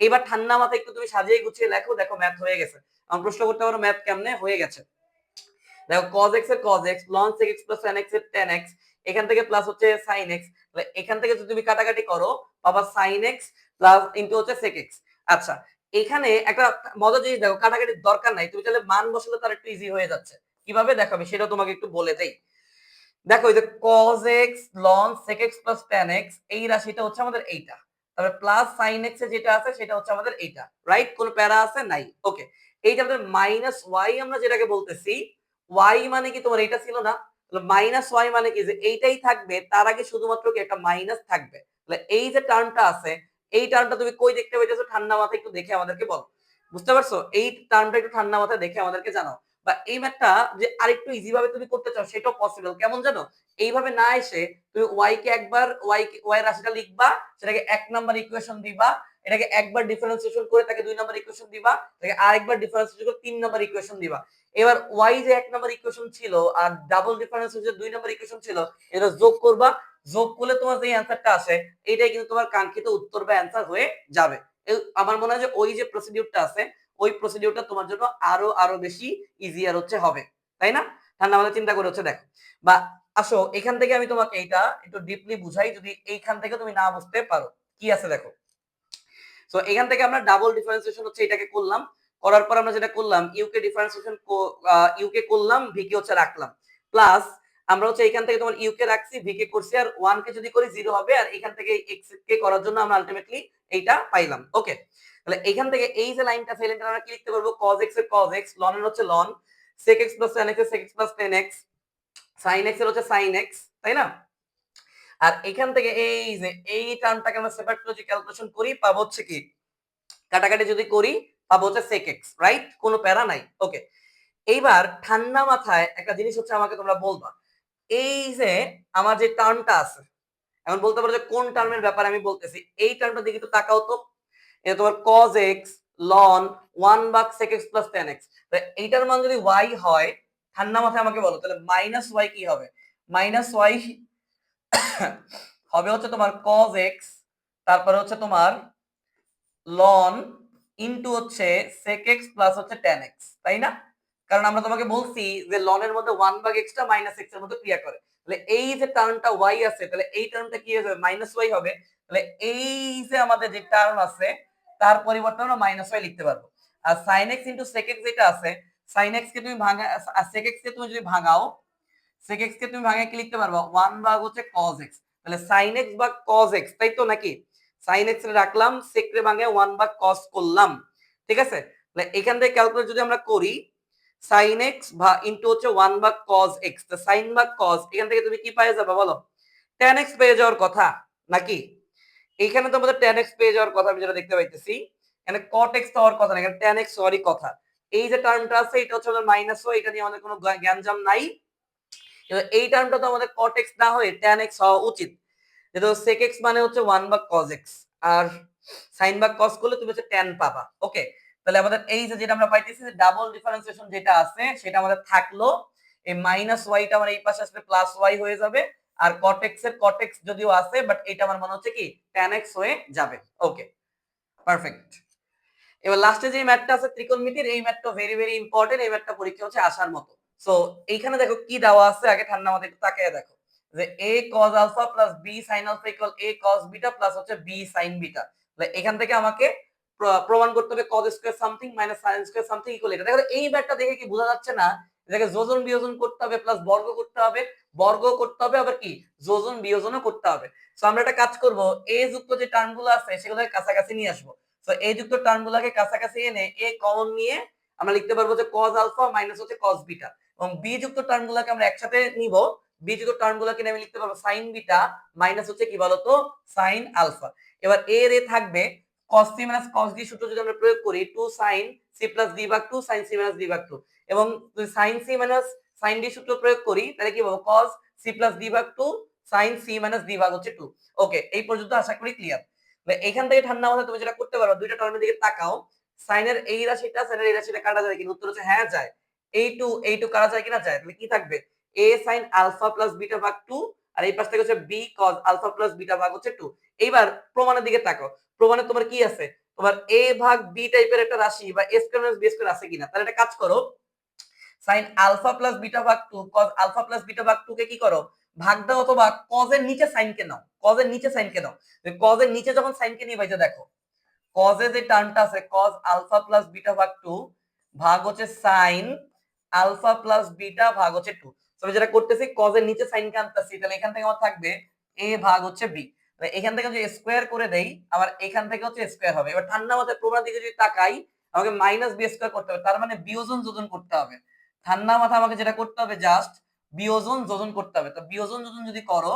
এবার ঠান্ডা মাথায় একটু তুমি সাজিয়ে গুছিয়ে লেখো, দেখো ম্যাথ হয়ে গেছে। আমি প্রশ্ন করতে পারো ম্যাথ কেমনে হয়ে গেছে। দেখো cos x এর cos x, ln sec x plus tan x এর tan x, এখান থেকে প্লাস হচ্ছে sin x, তাহলে এখান থেকে যদি তুমি কাটাকাটি করো পাবা sin x প্লাস ইনটু হচ্ছে sec x। আচ্ছা, এখানে একটা মজার জিনিস দেখো, কাটাকাটির দরকার নাই, তুমি তাহলে মান বসালে তার একটু ইজি হয়ে যাচ্ছে। কিভাবে দেখাবে সেটা তোমাকে একটু বলে দেই। দেখো এই যে cos x ln sec x plus tan x, এই রাশিটা হচ্ছে আমাদের এইটা, তারপরে প্লাস sin x এ যেটা আছে সেটা হচ্ছে আমাদের এইটা, রাইট? কোন প্যারা আছে নাই? ওকে, এইটা আমাদের মাইনাস y, আমরা যেটাকে বলতেছি y মানে কি তোমার এইটা ছিল না, তাহলে মাইনাস ওয়াই মানে কি যে এইটাই থাকবে, তার আগে শুধুমাত্র কি একটা মাইনাস থাকবে। তাহলে এই যে টার্মটা আছে, এই টার্মটা তুমি কই দেখতে পাইতেছো? ঠান্ডা মাথায় একটু দেখে আমাদেরকে বলো। বুঝতে পারছো? এই টার্মটা একটু ঠান্ডা মাথায় দেখে আমাদেরকে জানাও। বা এই ম্যাথটা যে আরেকটু ইজি ভাবে তুমি করতে চাও সেটাও পসিবল। কেমন জানো? এইভাবে না এসে তুমি ওয়াই কে একবার ওয়াই রাশিটা লিখবা, সেটাকে 1 নাম্বার ইকুয়েশন দিবা, এটাকে একবার ডিফারেন্সিয়েশন করে তাকে 2 নাম্বার ইকুয়েশন দিবা, তাকে আরেকবার ডিফারেন্সিয়েশন করে 3 নাম্বার ইকুয়েশন দিবা। এবার ওয়াই যে 1 নাম্বার ইকুয়েশন ছিল আর ডাবল ডিফারেন্সিয়েশন যে 2 নাম্বার ইকুয়েশন ছিল, এটা যোগ করবা। যোগ করলে তোমার যে অ্যানসারটা আসে, এটাই কিন্তু তোমার কাঙ্ক্ষিত উত্তর বা অ্যানসার হয়ে যাবে। আমার মনে হয় যে ওই যে প্রসিডিউরটা আছে, ওই প্রসিডিউরটা তোমার জন্য আরো বেশি ইজিয়ার হচ্ছে হবে, তাই না? ঠান্ডা মাথায় চিন্তা করে হচ্ছে দেখো। বা আসো এখান থেকে আমি তোমাকে এইটা একটু ডিপলি বুঝাই, যদি এইখান থেকে তুমি না বুঝতে পারো। কি আছে দেখো। সো এখান থেকে আমরা ডাবল ডিফারেন্সিয়েশন হচ্ছে এটাকে করলাম। করার পর আমরা যেটা করলাম, ইউকে ডিফারেন্সিয়েশন ইউকে করলাম, ভিকে হচ্ছে রাখলাম। প্লাস আমরা হচ্ছে এখান থেকে তোমার ইউকে রাখছি, ভিকে করছি, আর 1 কে যদি করি 0 হবে, আর এখান থেকে এক্স কে করার জন্য আমরা আলটিমেটলি এইটা পাইলাম। ওকে, তাহলে এখান থেকে এই যে লাইনটা আছে, লাইনটা আমরা কি লিখতে পারবো? cos x এর cos x, ln এর হচ্ছে ln, sec x plus tan x এর sec x plus tan x, sin x এর হচ্ছে sin x, তাই না? আর এখান থেকে এই যে এই টার্মটাকে আমরা সেপারেট করে যদি ক্যালকুলেশন করি, পাবো হচ্ছে কি, কাটাকাটি যদি করি পাবো হচ্ছে sec x, রাইট? কোনো প্যারা নাই। ওকে, এইবার ঠান্ডা মাথায় একটা জিনিস হচ্ছে আমাকে তোমরা বলবা, এই যে আমার যে টার্মটা আছে, এখন বলতে পারো যে কোন টার্মের ব্যাপারে আমি বলতেছি। এই টার্মটা দিকে একটু তাকাও তো। এটা তোমার cos x ln 1 ভাগ sec x plus tan x। এইটার মান যদি y হয়, ঠান্ডা মাথায় আমাকে বলো, তাহলে মাইনাস y কি হবে? মাইনাস y হবে হচ্ছে তোমার cos x, তারপরে হচ্ছে তোমার ln ইনটু হচ্ছে sec x প্লাস হচ্ছে tan x, তাই না? কারণ আমরা তোমাকে বলছি যে ln এর মধ্যে 1 ভাগ x টা মাইনাস x এর মধ্যে ক্রিয়া করে। তাহলে এই যে টার্মটা y আছে, তাহলে এই টার্মটা কি হবে? মাইনাস y হবে। তাহলে এই যে আমাদের যে টার্ম আছে, তার পরিবর্তে আমরা মাইনাস y লিখতে পারবো। আর sin x into sec x যেটা আছে, sin x কে তুমি ভাঙা, আর sec x কে তুমি যদি ভাঙাও, sec x কে তুমি ভাঙা কি লিখতে পারবা? 1 ভাগ হচ্ছে cos x। তাহলে sin x ভাগ cos x, তাই তো নাকি? sin x এ রাখলাম, sec রে ভাঙে 1 ভাগ cos করলাম, ঠিক আছে? তাহলে এখান থেকে ক্যালকুলেট যদি আমরা করি, sin x ইনটু হচ্ছে 1 ভাগ cos x, তো sin ভাগ cos, এখান থেকে তুমি কি পেয়ে যাবে বলো? tan x পেয়ে যাওয়ার কথা নাকি? এইখানে তো আমাদের tan x পেয়ে যাওয়ার কথা, আমি যেটা দেখতে পাইতেছি। এখানে cot x তো হওয়ার কথা না, এখানে tan x হওয়ারই কথা। এই যে টার্মটা আছে, এটা হচ্ছে আমাদের মাইনাস হয়, এটা নিয়ে আমাদের কোনো জ্ঞানজাম নাই। এবার এই টার্মটা তো আমাদের cot x না হয়ে tan x হওয়া উচিত। যেটা sec x মানে হচ্ছে 1 ভাগ cos x, আর sin ভাগ cos করলে তুমি হচ্ছে tan পাবা। ওকে, তাহলে আমাদের এই যে যেটা আমরা পাইতেছি যে ডাবল ডিফারেন্সিয়েশন যেটা আছে, সেটা আমাদের থাকলো। এই মাইনাস y টা আমার এই পাশে আসলে প্লাস y হয়ে যাবে, আর cot x এর cot x যদিও আছে, বাট এটা আমার মনে হচ্ছে কি tan x হয়ে যাবে। ওকে, পারফেক্ট। এবার লাস্টে যে ম্যাথটা আছে ত্রিকোণমিতির, এই ম্যাথটা ভেরি ভেরি ইম্পর্টেন্ট। এই ম্যাথটা পরীক্ষা হচ্ছে আসার মতো। সো এইখানে দেখো কি দেওয়া আছে, আগে ঠান্ডা মাথায় একটু তাকিয়ে দেখো যে a cos alpha plus b sin alpha equal a cos beta plus হচ্ছে b sin বিটা। তাহলে এখান থেকে আমাকে প্রমাণ করতে হবে cos square something minus sin square something equal এটা। দেখো এই ম্যাথটা দেখে কি বোঝা যাচ্ছে না? এটাকে যোজন বিয়োজন করতে হবে, প্লাস বর্গ করতে হবে, বর্গ করতে হবে, আবার কি যোজন বিয়োজনও করতে হবে। সো আমরা একটা কাজ করব, a যুক্ত যে টার্মগুলো আছে সেগুলোকে কাছাকাছি নিয়ে আসবো। তো এই যুক্ত টার্মগুলোকে কাছাকাছি এনে এ কমন নিয়ে আমরা লিখতে পারবো যে cos আলফা মাইনাস হচ্ছে cos বিটা, এবং বি যুক্ত টার্মগুলোকে আমরা একসাথে নিব। বি যুক্ত টার্মগুলোকে নিয়ে আমি লিখতে পারবো sin বিটা মাইনাস হচ্ছে কি বলতো sin আলফা। এবার এর এ থাকবে cos c minus cos d সূত্র যদি আমরা প্রয়োগ করি 2 sin c প্লাস d ভাগ 2 sin c মাইনাস d ভাগ 2, এবং যদি sin c minus sin d সূত্র প্রয়োগ করি তাহলে কি হবে cos c প্লাস d ভাগ 2 sin c মাইনাস d ভাগ হচ্ছে 2। ওকে, এই পর্যন্ত আশা করি ক্লিয়ার। এখান থেকে ঠান্ডা মাথায় তুমি যেটা করতে পারো, দুইটা টার্মের দিকে তাকাও, সাইনের এই রাশিটা সাইনের এই রাশিটা কাটা যায় কিনা? উত্তর হচ্ছে হ্যাঁ যায়। এই টু কাটা যায় কিনা? যায়। তাহলে কি থাকবে? a sin alpha plus beta ভাগ 2, আর এই পাশ থেকে হচ্ছে b cos alpha plus beta ভাগ হচ্ছে 2। এইবার প্রমাণের দিকে তাকাও, প্রমাণে তোমার কি আছে? তোমার a ভাগ b টাইপের একটা রাশি বা a square minus b square আছে কিনা? তাহলে একটা কাজ করো, sin আলফা প্লাস বিটা ভাগ 2 cos আলফা প্লাস বিটা ভাগ 2 কে কি করো? ভাগ দাও, অথবা cos এর নিচে sin কে নাও, cos এর নিচে sin কে নাও। cos এর নিচে যখন sin কে নিয়ে বাইতে দেখো, cos এর যে টার্মটা আছে cos আলফা প্লাস বিটা ভাগ 2 ভাগ হচ্ছে sin আলফা প্লাস বিটা ভাগ হচ্ছে 2। তবে যেটা করতেছি cos এর নিচে sin কে আনতেছি, তাহলে এখান থেকে আমার থাকবে a ভাগ হচ্ছে b। তাহলে এখান থেকে যদি স্কয়ার করে দেই, আবার এখান থেকে হচ্ছে স্কয়ার হবে। এবার ঠান্ডা মাথায় প্রমাণ দিকে যদি তাকাই, আমাকে মাইনাস b স্কয়ার করতে হবে, তার মানে বিয়োজন যোজন করতে হবে। ঠান্ডা মাথা আমাকে যেটা করতে হবে, জাস্ট বিয়োজন যোজন করতে হবে। তো বিয়োজন যোজন যদি করো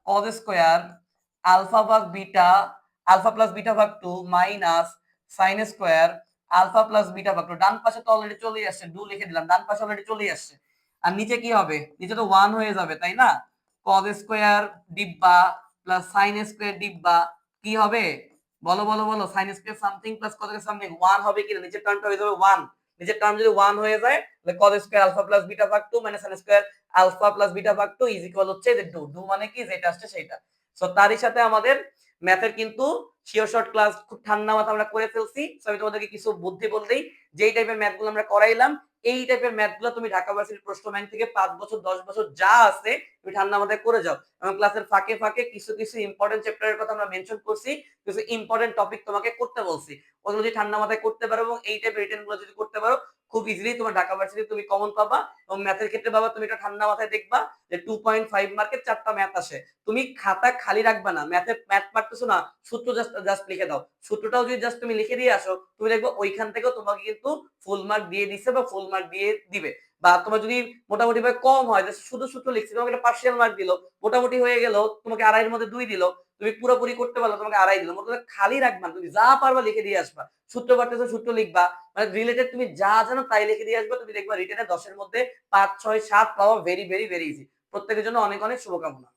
cos স্কয়ার আলফা ভাগ বিটা আলফা প্লাস বিটা ভাগ 2 minus sin square alpha plus beta ভাগ 2, ডান পাশে তো অলরেডি চলেই আসছে, 2 লিখে দিলাম, ডান পাশে অলরেডি চলেই আসছে। আর নিচে কি হবে? নিচে তো 1 হয়ে যাবে, তাই না? cos স্কয়ার ডিব্বা প্লাস sin স্কয়ার ডিব্বা কি হবে? বলো বলো বলো, sin square something plus cos square something 1 হবে কি না? নিচের টার্মটা হয়ে যাবে 1। নিচের টার্ম যদি 1 হয়ে যায় তাহলে cos square alpha plus beta ভাগ 2 minus sin square alpha plus beta ভাগ 2 ইজ ইকুয়াল হচ্ছে যে 2 মানে কি? যেটা আসছে সেটা। সো তারই সাথে আমাদের ম্যাথের কিন্তু শিওর শর্ট ক্লাস খুব ঠান্ডা মাথা আমরা করে ফেলছি। সো আমি তোমাদেরকে কিছু বুদ্ধি বলতেই, যেই টাইপের ম্যাথগুলো আমরা করাইলাম এই টাইপের ম্যাথগুলো তুমি ঢাকা ভার্সিটির প্রশ্ন ব্যাংক থেকে 5 বছর 10 বছর যা আছে তুমি ঠান্ডা মাথায় করে যাও। এবং ক্লাসের ফাঁকে ফাঁকে কিছু কিছু ইম্পর্টেন্ট চ্যাপ্টারের কথা আমরা মেনশন করছি, কিছু ইম্পর্টেন্ট টপিক তোমাকে করতে বলছি, ওগুলো যদি ঠান্ডা মাথায় করতে পারো এবং এই টাইপের রিটেন গুলো যদি করতে পারো খুব ইজিলি তোমার ঢাকা ভার্সিটি তুমি কমন পাবা। এবং ম্যাথের ক্ষেত্রে বাবা তুমি এটা ঠান্ডা মাথায় দেখবা যে 2.5 মার্কের 4টা ম্যাথ আসে। তুমি খাতা খালি রাখবা না, ম্যাথ পারতেছো না, সূত্র জাস্ট লিখে দাও। সূত্রটাও যদি জাস্ট তুমি লিখে দিয়ে আসো, তুমি দেখবে ওইখান থেকেও তোমাকে কিন্তু ফুল মার্ক দিয়ে দিছে বা ফুল মার্ক দিয়ে দিবে। বা তোমার যদি মোটামুটি ভাবে কম হয়, শুধু সূত্র লিখছি, তোমাকে একটা পার্সিয়াল মার্ক দিল, মোটামুটি হয়ে গেল, তোমাকে আড়াইয়ের মধ্যে 2 দিল, তুমি পুরোপুরি করতে পারলো, তোমাকে আড়াই দিল। মোট কথা খালি রাখবা না, তুমি যা পারবা লিখে দিয়ে আসবা। সূত্র পারতেছো সূত্র লিখবা, মানে রিলেটেড তুমি যা জানো তাই লিখে দিয়ে আসবা। তুমি দেখবা রিটেনে 10 এর মধ্যে 5 6 7 পাওয়া ভেরি ভেরি ভেরি ইজি। প্রত্যেকের জন্য অনেক অনেক শুভকামনা।